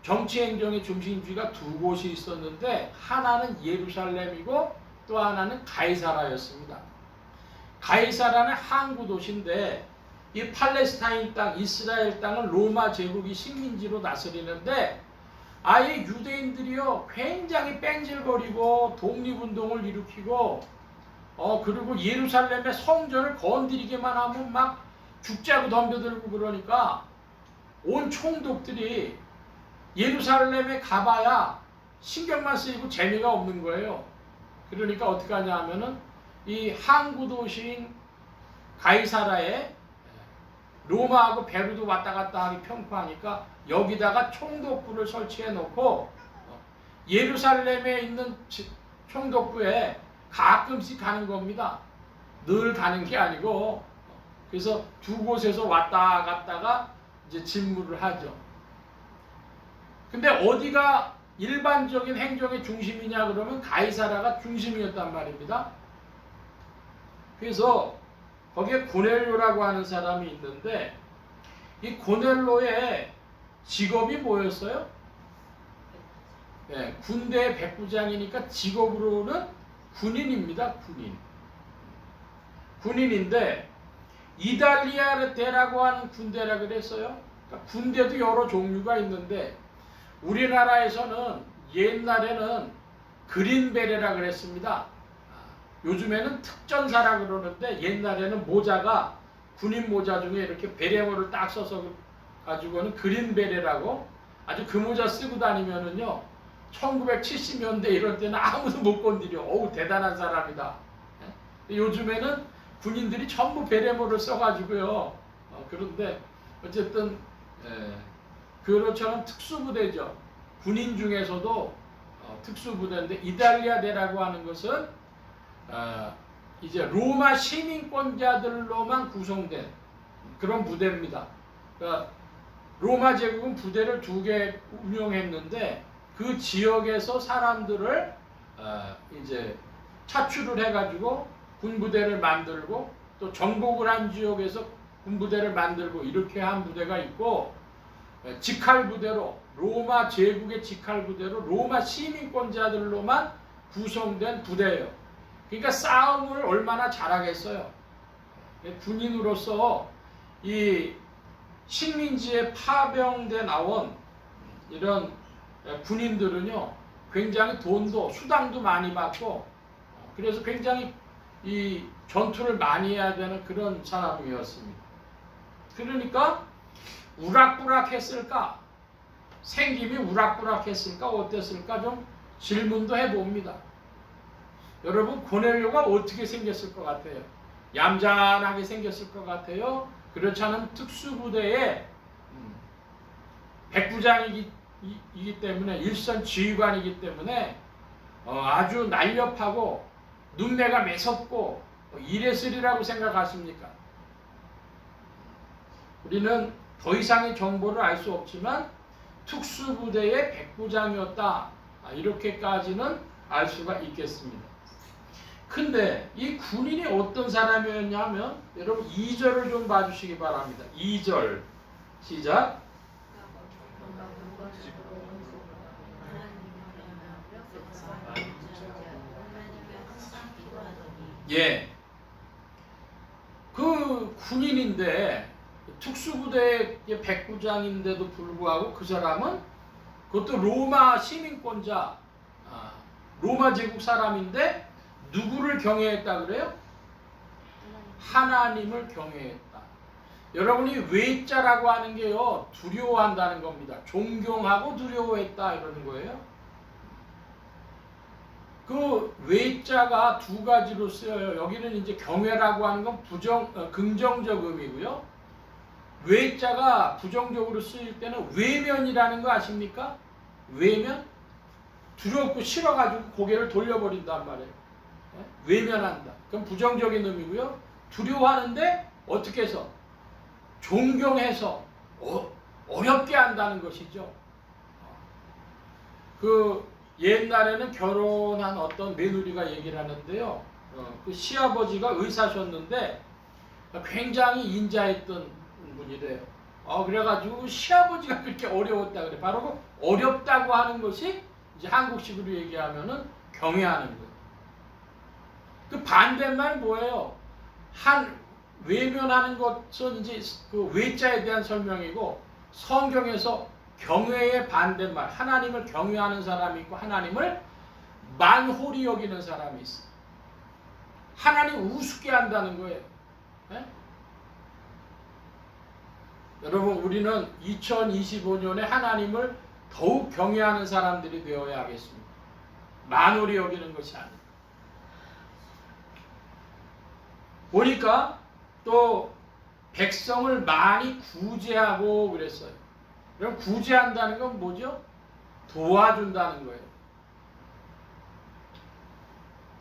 정치 행정의 중심지가 두 곳이 있었는데 하나는 예루살렘이고 또 하나는 가이사라였습니다. 가이사라는 항구 도시인데 이 팔레스타인 땅, 이스라엘 땅을 로마 제국이 식민지로 다스리는데 아예 유대인들이요 굉장히 뺑질거리고 독립운동을 일으키고 그리고 예루살렘의 성전을 건드리기만 하면 막 죽자고 덤벼들고 그러니까 온 총독들이 예루살렘에 가봐야 신경만 쓰이고 재미가 없는 거예요. 그러니까 어떻게 하냐 하면은 이 항구 도시인 가이사라에 로마하고 베르도 왔다 갔다 하기 평파하니까 여기다가 총독부를 설치해 놓고 예루살렘에 있는 총독부에 가끔씩 가는 겁니다. 늘 가는 게 아니고 그래서 두 곳에서 왔다 갔다가 이제 직무를 하죠. 근데 어디가 일반적인 행정의 중심이냐 그러면 가이사라가 중심이었단 말입니다. 그래서 거기에 고넬료라고 하는 사람이 있는데 이 고넬료의 직업이 뭐였어요? 네, 군대의 백부장이니까 직업으로는 군인입니다. 군인인데 이달리아르테라고 하는 군대라 그랬어요. 그러니까 군대도 여러 종류가 있는데 우리나라에서는 옛날에는 그린베레라 그랬습니다. 요즘에는 특전사라 그러는데 옛날에는 모자가 군인 모자 중에 이렇게 베레모를 딱 써서 가지고는 그린베레라고 아주 그 모자 쓰고 다니면은요 1970년대 이럴 때는 아무도 못 건드려. 어우 대단한 사람이다. 요즘에는 군인들이 전부 베레모를 써가지고요. 그런데 어쨌든 그것처럼 특수부대죠. 군인 중에서도 특수부대인데 이달리아대라고 하는 것은 이제 로마 시민권자들로만 구성된 그런 부대입니다. 그러니까 로마 제국은 부대를 2개 운영했는데 그 지역에서 사람들을 이제 차출을 해가지고 군부대를 만들고 또 정복을 한 지역에서 군부대를 만들고 이렇게 한 부대가 있고 직할부대로 로마 제국의 직할부대로 로마 시민권자들로만 구성된 부대예요. 그러니까 싸움을 얼마나 잘하겠어요. 군인으로서 이 식민지에 파병돼 나온 이런 군인들은요 굉장히 돈도 수당도 많이 받고 그래서 굉장히 이 전투를 많이 해야 되는 그런 사람이었습니다. 그러니까 우락부락했을까? 생김이 우락부락했을까? 어땠을까? 좀 질문도 해봅니다. 여러분 고넬료가 어떻게 생겼을 것 같아요? 얌전하게 생겼을 것 같아요? 그렇지 않은 특수부대의 백부장이기 때문에 일선 지휘관이기 때문에 아주 날렵하고 눈매가 매섭고 이랬으리라고 생각하십니까? 우리는 더 이상의 정보를 알 수 없지만 특수부대의 백부장이었다 이렇게까지는 알 수가 있겠습니다. 근데 이 군인이 어떤 사람이었냐면 여러분 2절을 좀 봐주시기 바랍니다. 2절 시작. 예, 그 군인인데 특수부대의 백부장인데도 불구하고 그 사람은 그것도 로마 시민권자, 로마 제국 사람인데 누구를 경외했다 그래요? 하나님을 경외했다. 여러분이 외자라고 하는 게요 두려워한다는 겁니다. 존경하고 두려워했다 이러는 거예요. 그 외자가 두 가지로 쓰여요. 여기는 이제 경외라고 하는 건 긍정적 의미고요. 외자가 부정적으로 쓰일 때는 외면이라는 거 아십니까? 외면? 두렵고 싫어가지고 고개를 돌려버린단 말이에요. 외면한다. 그럼 부정적인 의미고요. 두려워하는데 어떻게 해서? 존경해서 어렵게 한다는 것이죠. 그 옛날에는 결혼한 어떤 며느리가 얘기를 하는데요. 그 시아버지가 의사셨는데 굉장히 인자했던 분이래요. 그래가지고 시아버지가 그렇게 어려웠다 그래. 바로 그 어렵다고 하는 것이 이제 한국식으로 얘기하면은 경외하는 거예요. 그 반대말 뭐예요? 외면하는 것은 이제 그 외자에 대한 설명이고 성경에서 경외의 반대말, 하나님을 경외하는 사람이 있고 하나님을 만홀히 여기는 사람이 있어. 하나님 우습게 한다는 거예요. 네? 여러분 우리는 2025년에 하나님을 더욱 경외하는 사람들이 되어야 하겠습니다. 만홀히 여기는 것이 아니에요. 보니까 또 백성을 많이 구제하고 그랬어요. 그럼 구제한다는 건 뭐죠? 도와준다는 거예요.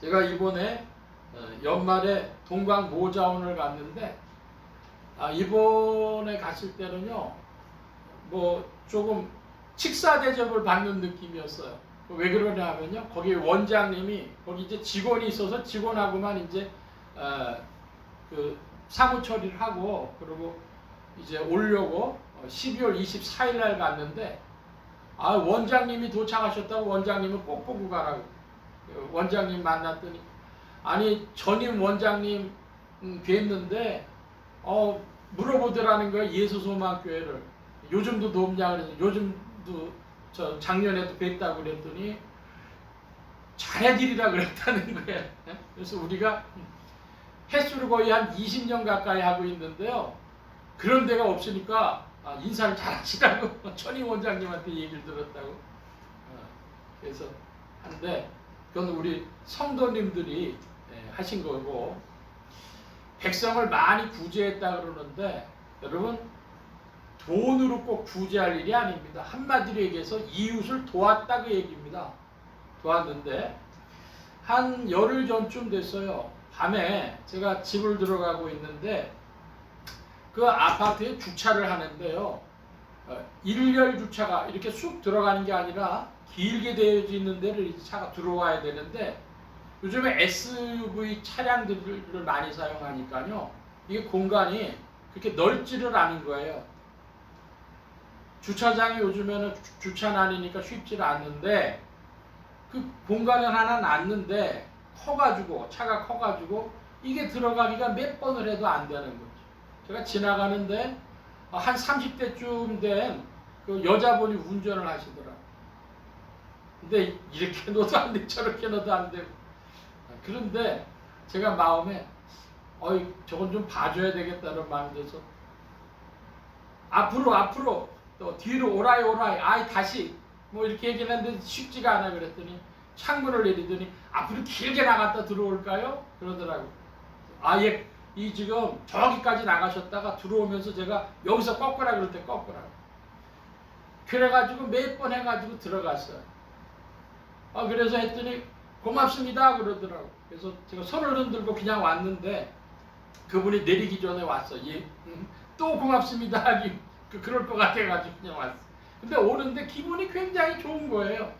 제가 이번에 연말에 동강 모자원을 갔는데 이번에 갔을 때는요 뭐 조금 식사 대접을 받는 느낌이었어요. 왜 그러냐 하면요 거기 원장님이 거기 이제 직원이 있어서 직원하고만 이제 그 사무 처리를 하고 그리고 이제 오려고 12월 24일 날 갔는데 원장님이 도착하셨다고 원장님을 꼭 보고 가라고 원장님 만났더니 아니 전임 원장님 뵀는데 물어보더라는 거예요. 예수소망교회를 요즘도 돕냐 그래서 요즘도 저 작년에도 뵀다고 그랬더니 잘해드리라 그랬다는 거예요. 그래서 우리가 횟수를 거의 한 20년 가까이 하고 있는데요. 그런 데가 없으니까 인사를 잘 하시라고 전임 원장님한테 얘기를 들었다고. 그래서 한데 그건 우리 성도님들이 하신 거고 백성을 많이 구제했다 그러는데 여러분 돈으로 꼭 구제할 일이 아닙니다. 한마디로 얘기해서 이웃을 도왔다 그 얘기입니다. 도왔는데 한 열흘 전쯤 됐어요. 밤에 제가 집을 들어가고 있는데 그 아파트에 주차를 하는데요. 일렬 주차가 이렇게 쑥 들어가는 게 아니라 길게 되어져 있는 데를 차가 들어와야 되는데 요즘에 SUV 차량들을 많이 사용하니까요. 이게 공간이 그렇게 넓지를 않은 거예요. 주차장이 요즘에는 주차난이니까 쉽지를 않는데 그 공간은 하나 놨는데 커가지고 차가 커가지고 이게 들어가기가 몇 번을 해도 안 되는 거죠. 제가 지나가는데 한 30대쯤 된 그 여자분이 운전을 하시더라. 근데 이렇게 넣어도 안 돼, 저렇게 넣어도 안 되고. 그런데 제가 마음에 저건 좀 봐줘야 되겠다는 마음이 들어서 앞으로 또 뒤로 오라이 다시 뭐 이렇게 얘기를 했는데 쉽지가 않아. 그랬더니 창문을 내리더니 앞으로 길게 나갔다 들어올까요? 그러더라고. 예, 이 지금 저기까지 나가셨다가 들어오면서 제가 여기서 꺾으라 그럴 때 꺾으라고. 그래가지고 몇 번 해가지고 들어갔어요. 그래서 했더니 고맙습니다 그러더라고. 그래서 제가 손을 흔들고 그냥 왔는데 그분이 내리기 전에 왔어. 또 고맙습니다 하기 그럴 것 같아가지고 그냥 왔어. 근데 오는데 기분이 굉장히 좋은 거예요.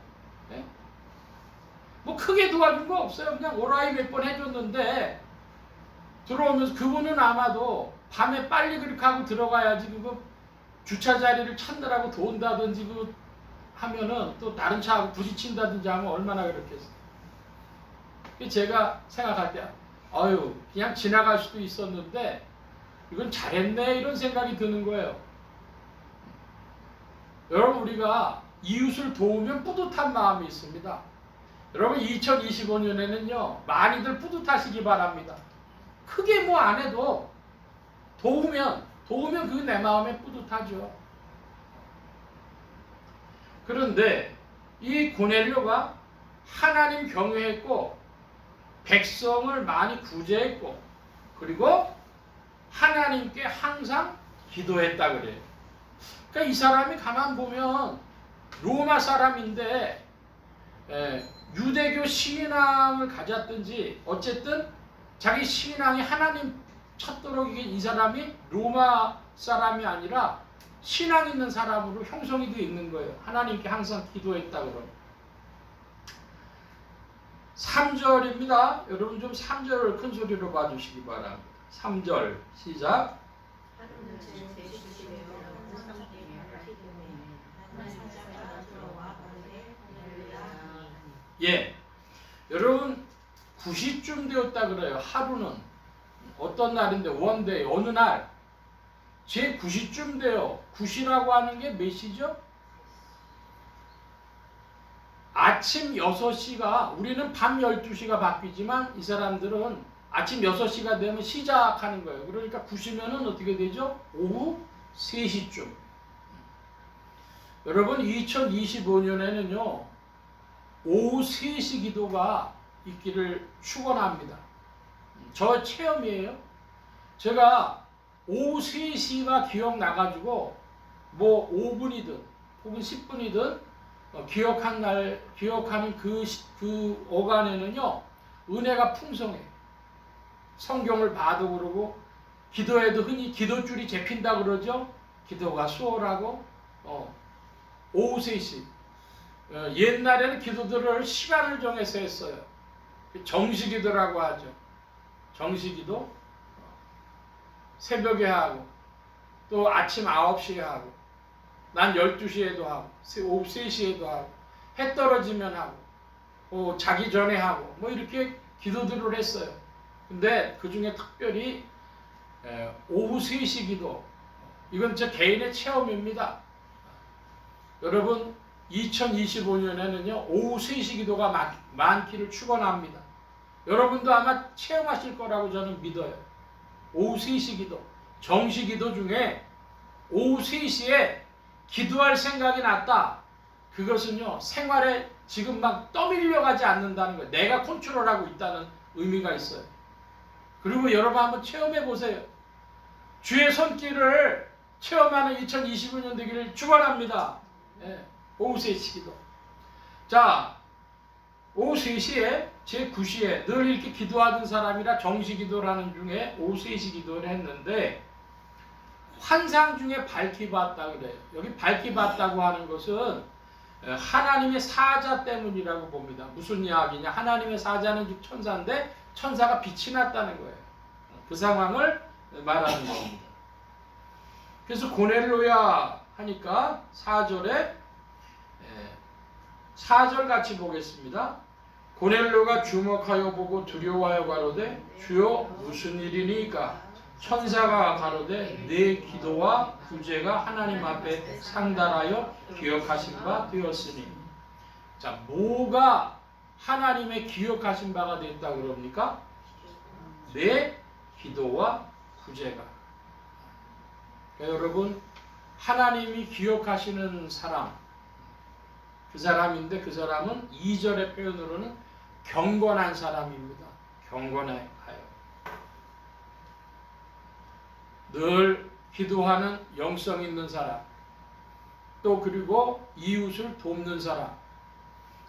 네? 뭐 크게 도와준 거 없어요. 그냥 오라이 몇 번 해줬는데 들어오면서 그분은 아마도 밤에 빨리 그렇게 하고 들어가야지 그거 주차 자리를 찾느라고 돈다든지 그 하면은 또 다른 차하고 부딪힌다든지 하면 얼마나 그렇겠어요. 제가 생각할 때 그냥 지나갈 수도 있었는데 이건 잘했네 이런 생각이 드는 거예요. 여러분 우리가 이웃을 도우면 뿌듯한 마음이 있습니다. 여러분 2025년에는요 많이들 뿌듯하시기 바랍니다. 크게 뭐 안 해도 도우면 그게 내 마음에 뿌듯하죠. 그런데 이 고넬료가 하나님 경외했고 백성을 많이 구제했고 그리고 하나님께 항상 기도했다 그래요. 그러니까 이 사람이 가만 보면 로마 사람인데 유대교 신앙을 가졌든지 어쨌든 자기 신앙이 하나님 찾도록 이 사람이 로마 사람이 아니라 신앙 있는 사람으로 형성이 되어 있는 거예요. 하나님께 항상 기도했다 그러면. 3절입니다. 여러분 좀 3절을 큰 소리로 봐주시기 바랍니다. 3절 시작. 여러분 9시쯤 되었다 그래요. 하루는 어떤 날인데 원데이 어느 날 제 9시쯤 돼요. 9시라고 하는 게 몇 시죠? 아침 6시가 우리는 밤 12시가 바뀌지만 이 사람들은 아침 6시가 되면 시작하는 거예요. 그러니까 9시면은 어떻게 되죠? 오후 3시쯤. 여러분 2025년에는요. 오후 3시 기도가 있기를 축원합니다. 저 체험이에요. 제가 오후 3시가 기억나가지고 뭐 5분이든 혹은 10분이든 기억하는 그 어간에는요 은혜가 풍성해. 성경을 봐도 그러고 기도해도 흔히 기도줄이 잡힌다 그러죠. 기도가 수월하고 오후 3시 옛날에는 기도들을 시간을 정해서 했어요. 정시기도라고 하죠. 정시기도 새벽에 하고 또 아침 9시에 하고 난 12시에도 하고 오후 3시에도 하고 해 떨어지면 하고 자기 전에 하고 뭐 이렇게 기도들을 했어요. 근데 그 중에 특별히 오후 3시 기도 이건 제 개인의 체험입니다. 여러분 2025년에는요 오후 3시 기도가 많기를 축원합니다. 여러분도 아마 체험하실 거라고 저는 믿어요. 오후 3시 기도, 정시 기도 중에 오후 3시에 기도할 생각이 났다. 그것은요 생활에 지금 막 떠밀려 가지 않는다는 거예요. 내가 컨트롤하고 있다는 의미가 있어요. 그리고 여러분 한번 체험해 보세요. 주의 손길을 체험하는 2025년 되기를 축원합니다. 오후 3시 기도. 자, 오후 3시에 제 9시에 늘 이렇게 기도하던 사람이라 정시 기도라는 중에 오후 3시 기도를 했는데 환상 중에 밝히 봤다 그래요. 여기 밝히 봤다고 하는 것은 하나님의 사자 때문이라고 봅니다. 무슨 이야기냐? 하나님의 사자는 즉 천사인데 천사가 빛이 났다는 거예요. 그 상황을 말하는 겁니다. 그래서 고넬료야 하니까 4절에 4절 같이 보겠습니다. 고넬료가 주목하여 보고 두려워하여 가로되 주여 무슨 일이니까 천사가 가로되 내 기도와 구제가 하나님 앞에 상달하여 기억하신 바 되었으니. 자, 뭐가 하나님의 기억하신 바가 됐다 그럽니까? 내 기도와 구제가. 그러니까 여러분, 하나님이 기억하시는 사람, 그 사람인데 그 사람은 2절의 표현으로는 경건한 사람입니다. 경건해요. 늘 기도하는 영성 있는 사람, 또 그리고 이웃을 돕는 사람,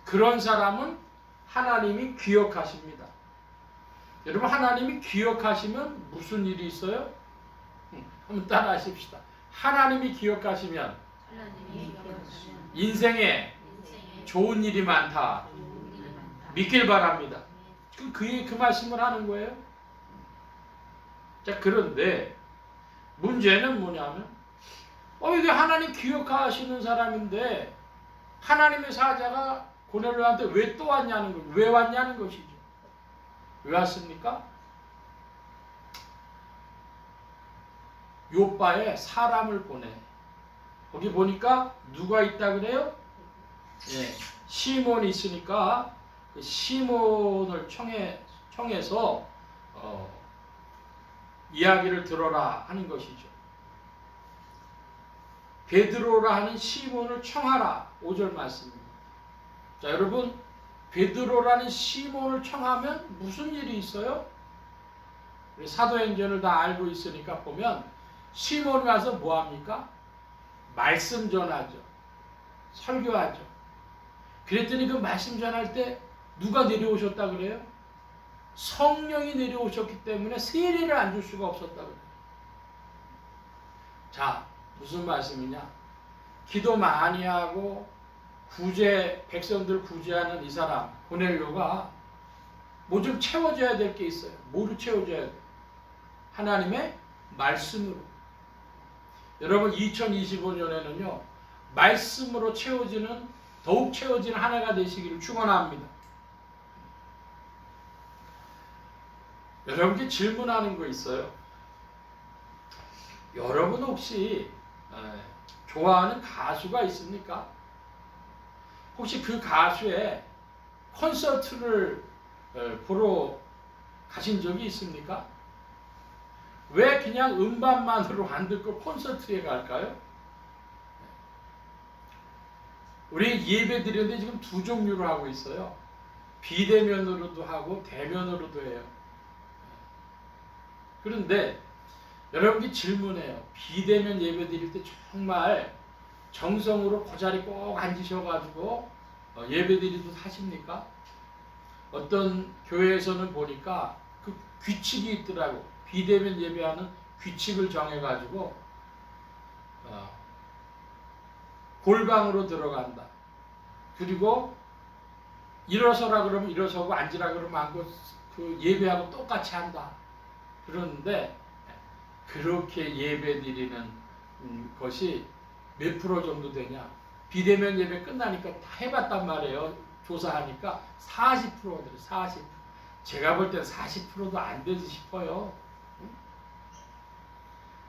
그런 사람은 하나님이 기억하십니다. 여러분, 하나님이 기억하시면 무슨 일이 있어요? 한번 따라 하십시다. 하나님이 기억하시면 인생에 좋은 일이 많다. 믿길 바랍니다. 그 말씀을 하는 거예요. 자, 그런데 문제는 뭐냐면, 이게 하나님 기억하시는 사람인데 하나님의 사자가 고넬료한테 왜 또 왔냐는 거예요. 왜 왔냐는 것이죠. 왜 왔습니까? 요바에 사람을 보내. 거기 보니까 누가 있다 그래요? 예, 시몬이 있으니까 그 시몬을 청해서 이야기를 들어라 하는 것이죠. 베드로라 하는 시몬을 청하라. 5절 말씀입니다. 자, 여러분, 베드로라는 시몬을 청하면 무슨 일이 있어요? 우리 사도행전을 다 알고 있으니까 보면 시몬이 와서 뭐합니까? 말씀 전하죠. 설교하죠. 그랬더니 그 말씀 전할 때 누가 내려오셨다 그래요? 성령이 내려오셨기 때문에 세례를 안 줄 수가 없었다 그래요. 자, 무슨 말씀이냐? 기도 많이 하고 백성들 구제하는 이 사람 고넬료가 뭐 좀 채워줘야 될 게 있어요. 뭐를 채워줘야 돼요? 하나님의 말씀으로. 여러분, 2025년에는요 말씀으로 더욱 채워지는 한 해가 되시기를 축원합니다. 여러분께 질문하는 거 있어요. 여러분 혹시 좋아하는 가수가 있습니까? 혹시 그 가수의 콘서트를 보러 가신 적이 있습니까? 왜 그냥 음반만으로 안 듣고 콘서트에 갈까요? 우리 예배 드리는데 지금 두 종류로 하고 있어요. 비대면으로도 하고 대면으로도 해요. 그런데 여러분께 질문해요. 비대면 예배 드릴 때 정말 정성으로 그 자리 꼭 앉으셔가지고 예배 드리듯 하십니까? 어떤 교회에서는 보니까 그 규칙이 있더라고. 비대면 예배하는 규칙을 정해가지고 골방으로 들어간다. 그리고 일어서라 그러면 일어서고 앉으라 그러면 앉고 그 예배하고 똑같이 한다. 그런데 그렇게 예배 드리는 것이 몇 프로 정도 되냐? 비대면 예배 끝나니까 다 해봤단 말이에요. 조사하니까 40%가 40%. 제가 볼 때는 40%도 안 되지 싶어요.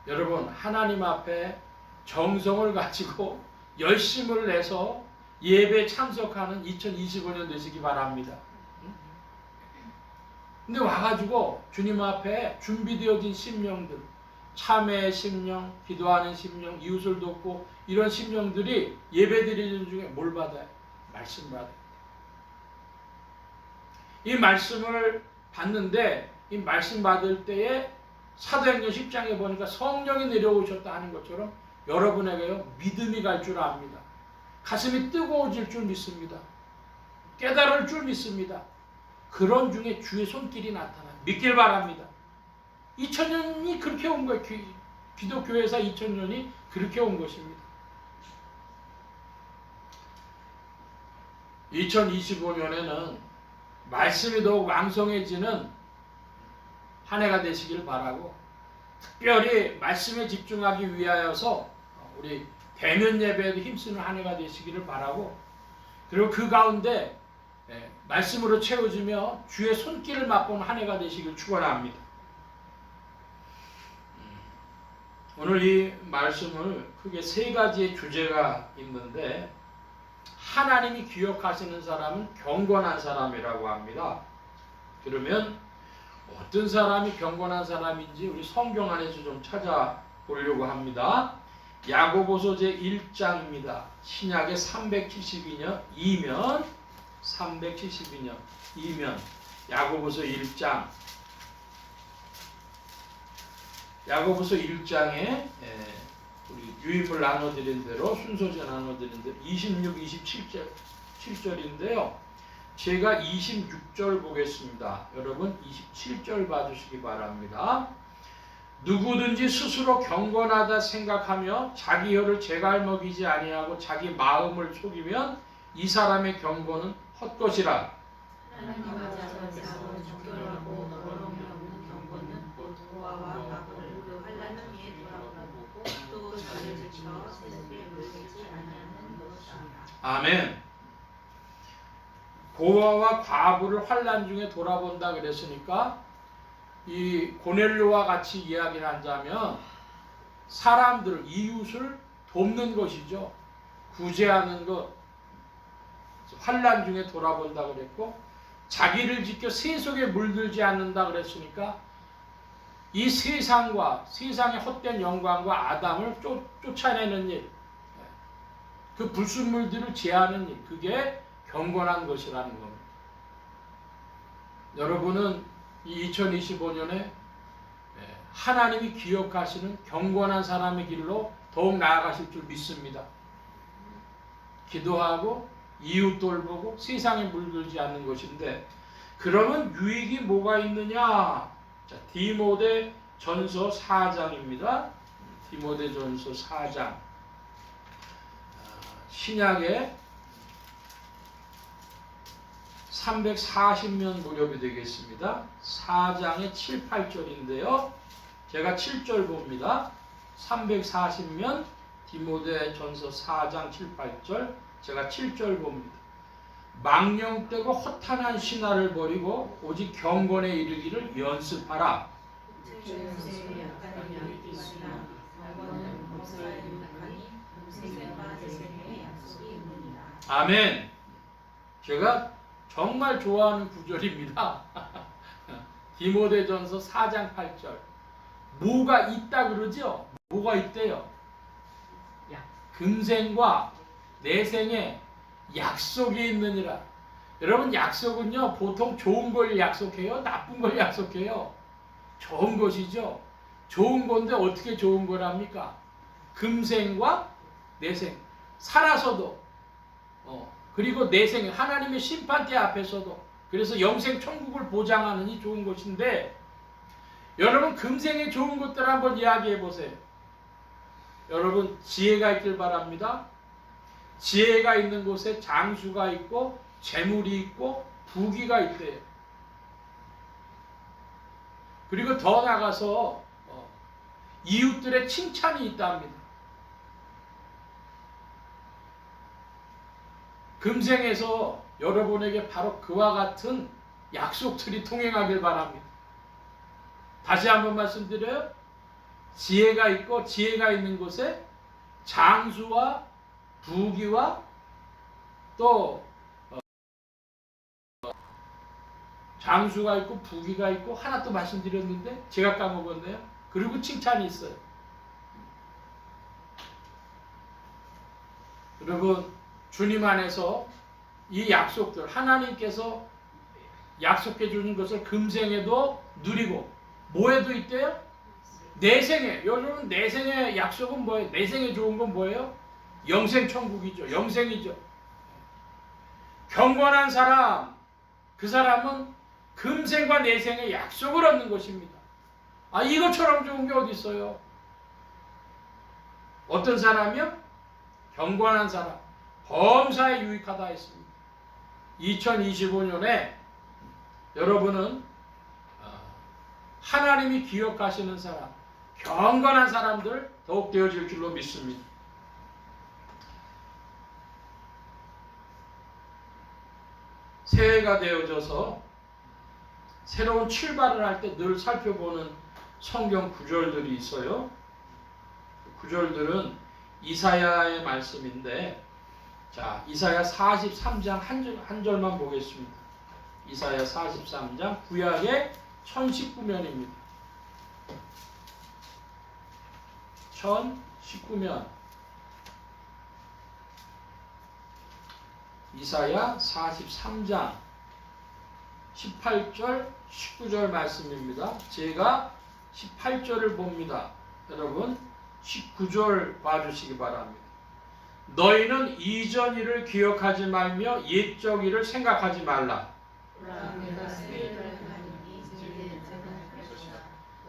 여러분, 하나님 앞에 정성을 가지고 열심을 내서 예배에 참석하는 2025년 되시기 바랍니다. 근데 와가지고 주님 앞에 준비되어진 심령들, 참회의 심령, 기도하는 심령, 이웃을 돕고 이런 심령들이 예배드리는 중에 뭘 받아요? 말씀 받아요. 이 말씀을 받는데 이 말씀 받을 때에 사도행전 10장에 보니까 성령이 내려오셨다 하는 것처럼 여러분에게요 믿음이 갈 줄 압니다. 가슴이 뜨거워질 줄 믿습니다. 깨달을 줄 믿습니다. 그런 중에 주의 손길이 나타나요. 믿길 바랍니다. 2000년이 그렇게 온 거예요. 기독교회사 2000년이 그렇게 온 것입니다. 2025년에는 말씀이 더욱 왕성해지는 한 해가 되시길 바라고, 특별히 말씀에 집중하기 위하여서 우리 대면 예배에도 힘쓰는 한 해가 되시기를 바라고, 그리고 그 가운데 말씀으로 채워주며 주의 손길을 맛보는 한 해가 되시길 축원합니다. 오늘 이 말씀을 크게 세 가지의 주제가 있는데, 하나님이 기억하시는 사람은 경건한 사람이라고 합니다. 그러면 어떤 사람이 경건한 사람인지 우리 성경 안에서 좀 찾아보려고 합니다. 야고보서 제1장입니다. 신약의 372년 2면 야고보서 1장. 야고보서 1장에 우리 유입을 나눠드린 대로, 순서제 나눠드린 대로 26, 27절인데요. 제가 26절 보겠습니다. 여러분 27절 봐주시기 바랍니다. 누구든지 스스로 경건하다 생각하며 자기 혀를 제갈 먹이지 아니하고 자기 마음을 속이면 이 사람의 경건은 헛것이라. 하나님 앞에서 자고 정결하고 더러움이 없는 경건은 곧 도화와 과부를 그 환난 중에 돌아보고 또 저를 지켜 세습에 물리지 아니하는 것이라. 아멘. 고아와 과부를 환난 중에 돌아본다 그랬으니까, 이 고넬료와 같이 이야기를 하자면 사람들, 이웃을 돕는 것이죠. 구제하는 것. 환난 중에 돌아본다 그랬고, 자기를 지켜 세속에 물들지 않는다 그랬으니까 이 세상과 세상의 헛된 영광과 아담을 쫓아내는 일, 그 불순물들을 제하는 일, 그게 경건한 것이라는 겁니다. 여러분은 이 2025년에 하나님이 기억하시는 경건한 사람의 길로 더욱 나아가실 줄 믿습니다. 기도하고 이웃 돌보고 세상에 물들지 않는 것인데, 그러면 유익이 뭐가 있느냐? 자, 디모데 전서 4장입니다. 디모데 전서 4장. 신약의 340면 무렵이 되겠습니다. 4장의 7, 8절인데요. 제가 7절 봅니다. 340면 디모데 전서 4장 7, 8절. 제가 7절 봅니다. 망령되고 허탄한 신화를 버리고 오직 경건에 이르기를 연습하라. 아멘. 제가 정말 좋아하는 구절입니다. 디모데전서 4장 8절. 뭐가 있다 그러죠? 뭐가 있대요? 금생과 내생에 약속이 있느니라. 여러분, 약속은요 보통 좋은 걸 약속해요? 나쁜 걸 약속해요? 좋은 것이죠. 좋은 건데 어떻게 좋은 거랍니까? 금생과 내생. 살아서도 그리고 내생, 하나님의 심판대 앞에서도. 그래서 영생 천국을 보장하느니 좋은 것인데, 여러분 금생에 좋은 것들 한번 이야기해 보세요. 여러분 지혜가 있길 바랍니다. 지혜가 있는 곳에 장수가 있고 재물이 있고 부귀가 있대요. 그리고 더 나가서 이웃들의 칭찬이 있답니다. 금생에서 여러분에게 바로 그와 같은 약속들이 통행하길 바랍니다. 다시 한번 말씀드려요. 지혜가 있고 지혜가 있는 곳에 장수와 부귀와 또 장수가 있고 부귀가 있고, 하나 또 말씀드렸는데 제가 까먹었네요. 그리고 칭찬이 있어요. 여러분, 주님 안에서 이 약속들, 하나님께서 약속해 주는 것을 금생에도 누리고, 뭐에도 있대요? 내생에. 여러분, 내생의 약속은 뭐예요? 내생에 좋은 건 뭐예요? 영생 천국이죠. 영생이죠. 경건한 사람, 그 사람은 금생과 내생의 약속을 얻는 것입니다. 이것처럼 좋은 게 어디 있어요? 어떤 사람이요? 경건한 사람, 범사에 유익하다 했습니다. 2025년에 여러분은 하나님이 기억하시는 사람, 경건한 사람들 더욱 되어질 줄로 믿습니다. 새해가 되어져서 새로운 출발을 할 때 늘 살펴보는 성경 구절들이 있어요. 구절들은 이사야의 말씀인데, 자, 이사야 43장 한 절만 보겠습니다. 이사야 43장 구약의 1019면입니다. 1019면 이사야 43장 18절 19절 말씀입니다. 제가 18절을 봅니다. 여러분 19절 봐주시기 바랍니다. 너희는 이전 일을 기억하지 말며 옛적 일을 생각하지 말라. 내가 세일을 하니 이제는 할 것이다.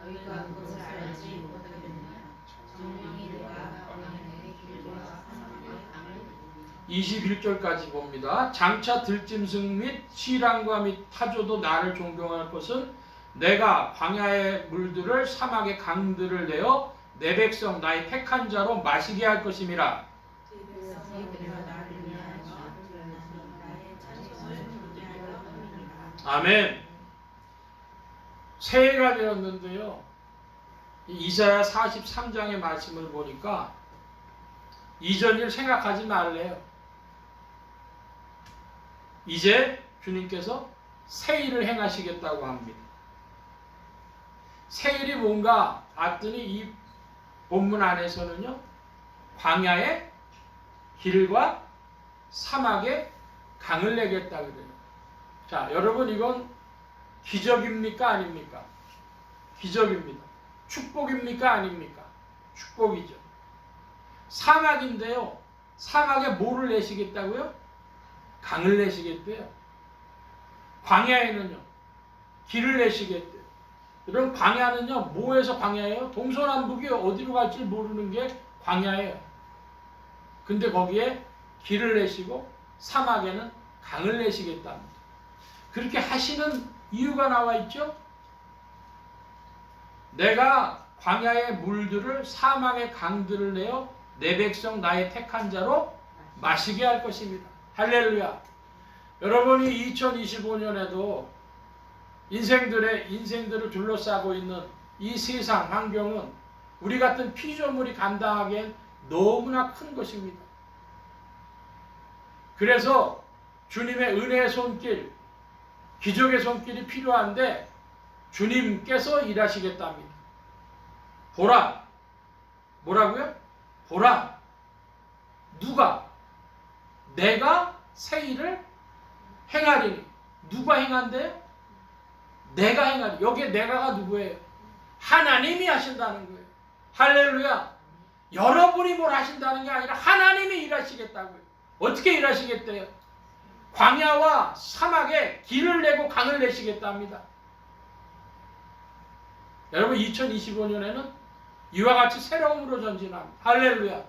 너희가 그것을 알지 못하겠느냐. 정령이 내가 광야의 길과 사막의 강을 21절까지 봅니다. 장차 들짐승 및 시랑과 및 타조도 나를 존경할 것은 내가 광야의 물들을 사막의 강들을 내어 내 백성 나의 택한 자로 마시게 할 것임이라. 내가 나를 위하여 나의 찬송을 부르게 하려 함이니라. 아멘. 새해가 되었는데요. 이사야 43장의 말씀을 보니까 이전 일 생각하지 말래요. 이제 주님께서 새 일을 행하시겠다고 합니다. 새 일이 뭔가 봤더니 이 본문 안에서는요, 광야의 길과 사막의 강을 내겠다 그래요. 자, 여러분 이건 기적입니까? 아닙니까? 기적입니다. 축복입니까? 아닙니까? 축복이죠. 사막인데요. 사막에 뭐를 내시겠다고요? 강을 내시겠대요. 광야에는요. 길을 내시겠대요. 이런 광야는요. 뭐에서 광야예요? 동서남북이 어디로 갈지 모르는 게 광야예요. 근데 거기에 길을 내시고 사막에는 강을 내시겠답니다. 그렇게 하시는 이유가 나와 있죠. 내가 광야의 물들을 사막의 강들을 내어 내 백성 나의 택한 자로 마시게 할 것입니다. 할렐루야. 여러분이 2025년에도 인생들을 둘러싸고 있는 이 세상 환경은 우리 같은 피조물이 감당하기엔 너무나 큰 것입니다. 그래서 주님의 은혜의 손길, 기적의 손길이 필요한데 주님께서 일하시겠답니다. 보라. 뭐라고요? 보라. 누가? 내가 새 일을 행하리니. 누가 행한대요? 내가 행하리. 여기에 내가가 누구예요? 하나님이 하신다는 거예요. 할렐루야. 여러분이 뭘 하신다는 게 아니라 하나님이 일하시겠다고요. 어떻게 일하시겠대요? 광야와 사막에 길을 내고 강을 내시겠답니다. 여러분 2025년에는 이와 같이 새로움으로 전진합니다. 할렐루야.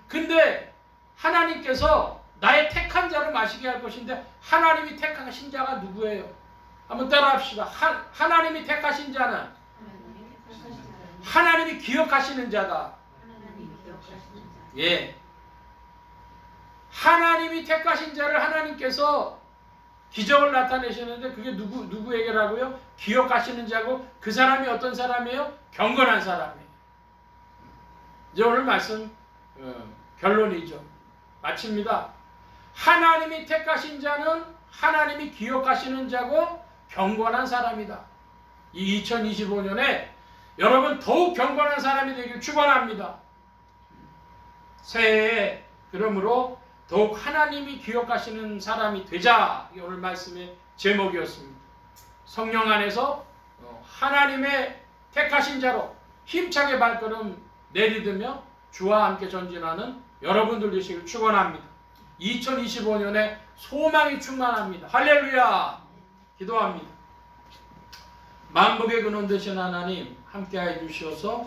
근데 하나님께서 나의 택한 자를 마시게 할 것인데 하나님이 택하신 자가 누구예요? 한번 따라합시다. 하나님이 택하신 자는 하나님이 기억하시는 자다. 예. 하나님이 택하신 자를 하나님께서 기적을 나타내시는데 그게 누구에게라고요? 기억하시는 자고 그 사람이 어떤 사람이에요? 경건한 사람이에요. 이제 오늘 말씀 결론이죠. 마칩니다. 하나님이 택하신 자는 하나님이 기억하시는 자고 경건한 사람이다. 이 2025년에 여러분 더욱 경건한 사람이 되길 축원합니다. 새해에 그러므로 더욱 하나님이 기억하시는 사람이 되자. 이게 오늘 말씀의 제목이었습니다. 성령 안에서 하나님의 택하신 자로 힘차게 발걸음 내디디며 주와 함께 전진하는 여러분들 되시길 축원합니다. 2025년에 소망이 충만합니다. 할렐루야. 기도합니다. 만복의 근원 되신 하나님 함께해 주셔서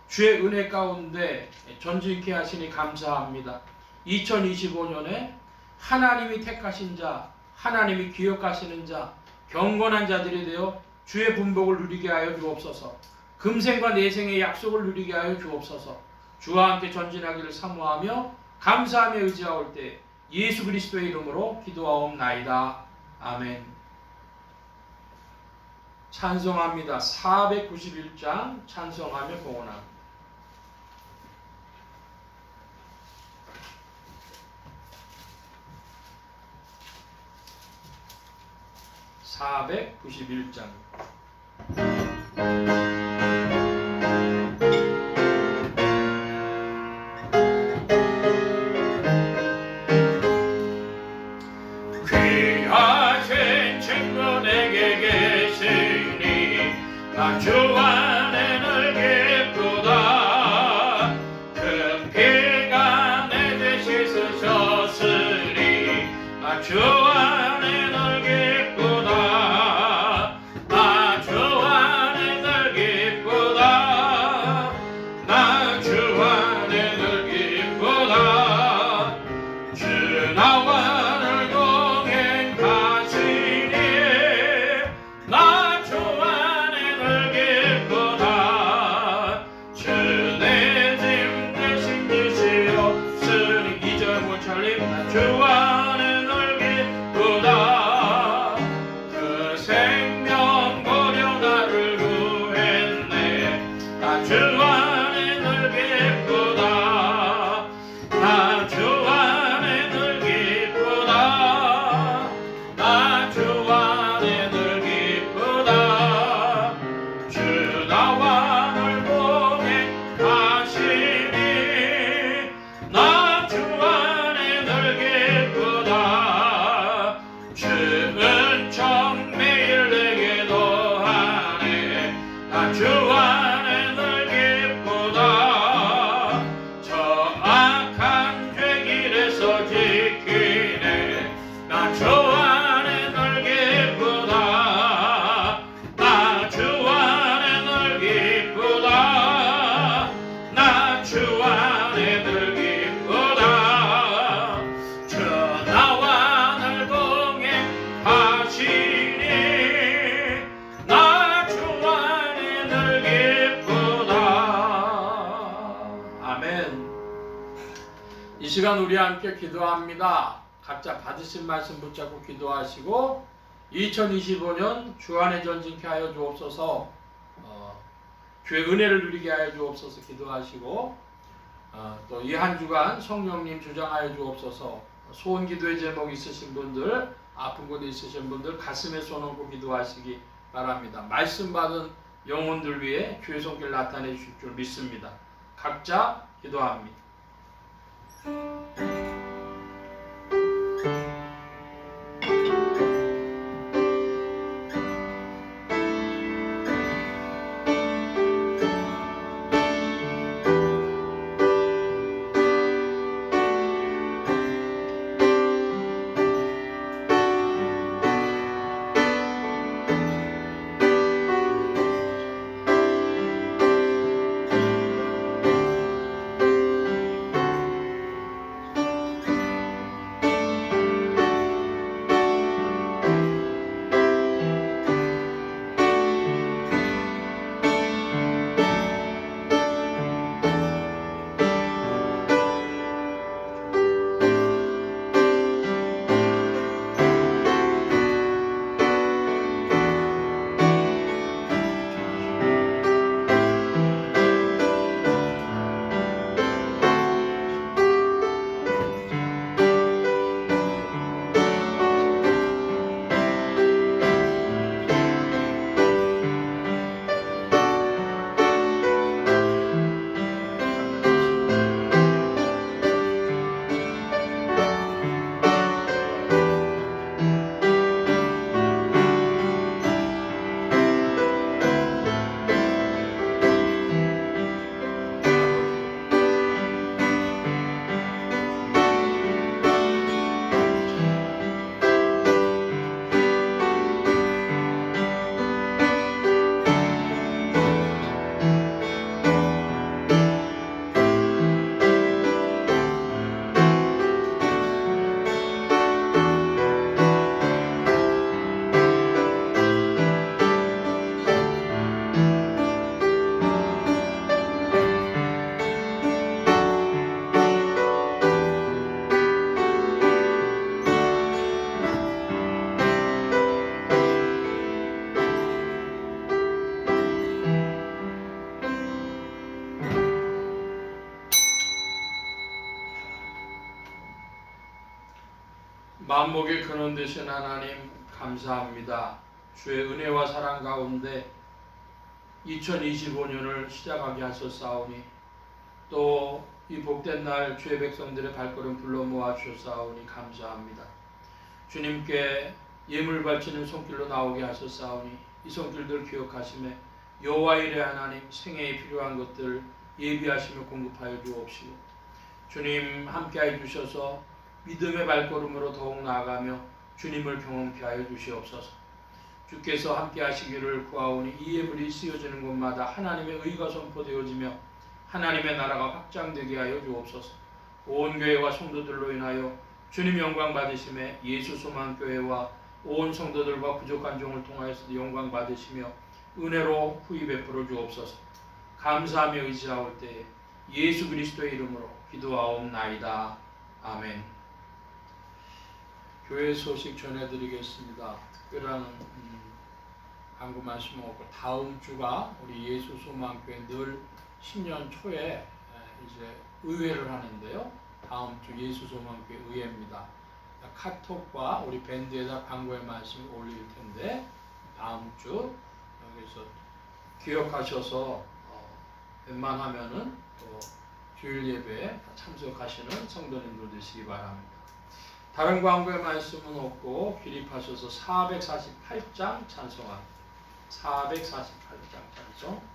주의 은혜 가운데 전진케 하시니 감사합니다. 2025년에 하나님이 택하신 자, 하나님이 기억하시는 자, 경건한 자들이 되어 주의 분복을 누리게 하여 주옵소서. 금생과 내생의 약속을 누리게 하여 주옵소서. 주와 함께 전진하기를 사모하며 감사하며 의지하올 때 예수 그리스도의 이름으로 기도하옵나이다. 아멘. 찬송합니다. 491장 찬송하며 공헌합니다. 491장. 귀하신 친구 내게 계시니 나 주 안에 늘 기쁘다. 그 피가 내 죄 씻으셨으니 나 주 안에 늘 기쁘다. 나 주 안에 늘 기쁘다. 나 주 안에 늘 기쁘다. 주 나와 주 안에 늘 기쁘다. 그 생명 버려 나를 구했네. 나 주 안에 늘 기쁘다. 나 주 안에 늘 기쁘다. 나 주 안에 늘 기쁘다. 주 나와 늘 동행하시니 나 주 안에 늘 기쁘다. 주 은총 매일 내게 더하네. 나 주 안에 늘 기쁘다. 저 악한 죄 길에서 지키네. 나 주 안에 늘 기쁘다. 나 주 안에 늘 기쁘다. 나 주 안에 늘 기쁘다. 주 나와 늘 동행하시니 나 주 안에 늘 기쁘다. 아멘. 이 시간 우리 함께 기도합니다. 각자 받으신 말씀 붙잡고 기도하시고 2025년 주안의 전진케 하여 주옵소서. 주의 은혜를 누리게 하여 주옵소서 기도하시고 또 이 한 주간 성령님 주장하여 주옵소서. 소원 기도의 제목 있으신 분들, 아픈 곳에 있으신 분들 가슴에 손 얹고 기도하시기 바랍니다. 말씀 받은 영혼들 위해 주의 손길 나타내 주실 줄 믿습니다. 각자 기도합니다. 만복의 근원 되신 하나님 감사합니다. 주의 은혜와 사랑 가운데 2025년을 시작하게 하셨사오니 또 이 복된 날 주의 백성들의 발걸음 불러 모아 주셨사오니 감사합니다. 주님께 예물 바치는 손길로 나오게 하셨사오니 이 손길들 기억하시며 여호와 일의 하나님 생애에 필요한 것들 예비하시며 공급하여 주옵시고 주님 함께하여 주셔서 믿음의 발걸음으로 더욱 나아가며 주님을 경험케 하여 주시옵소서. 주께서 함께하시기를 구하오니 이 예물이 쓰여지는 곳마다 하나님의 의가 선포되어지며 하나님의 나라가 확장되게 하여 주옵소서. 온 교회와 성도들로 인하여 주님 영광 받으시며 예수 소망교회와 온 성도들과 부족한 종을 통하여서도 영광 받으시며 은혜로 후히 베풀어 주옵소서. 감사하며 의지하올 때에 예수 그리스도의 이름으로 기도하옵나이다. 아멘. 교회 소식 전해드리겠습니다. 특별한 광고 말씀 없고 다음 주가 우리 예수 소망교회 늘 10년 초에 이제 의회를 하는데요. 다음 주 예수 소망교회 의회입니다. 카톡과 우리 밴드에다 광고의 말씀을 올릴 텐데 다음 주 여기서 기억하셔서 웬만하면은 또 주일 예배에 참석하시는 성도님들 되시기 바랍니다. 다른 광고의 말씀은 없고 기립하셔서 448장 찬송합니다. 448장 찬송.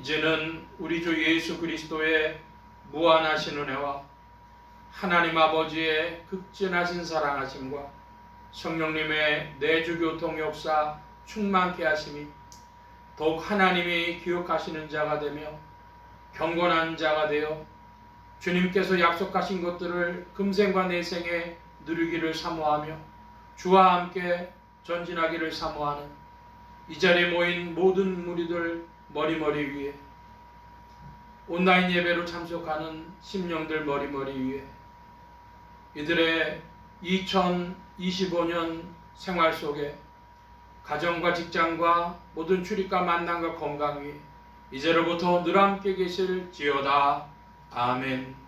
이제는 우리 주 예수 그리스도의 무한하신 은혜와 하나님 아버지의 극진하신 사랑하심과 성령님의 내주교통 역사 충만케 하심이 더욱 하나님이 기억하시는 자가 되며 경건한 자가 되어 주님께서 약속하신 것들을 금생과 내생에 누리기를 사모하며 주와 함께 전진하기를 사모하는 이 자리에 모인 모든 무리들 머리머리 위에 온라인 예배로 참석하는 심령들 머리머리 위에 이들의 2025년 생활 속에 가정과 직장과 모든 출입과 만남과 건강 위에 이제로부터 늘 함께 계실지어다. 아멘.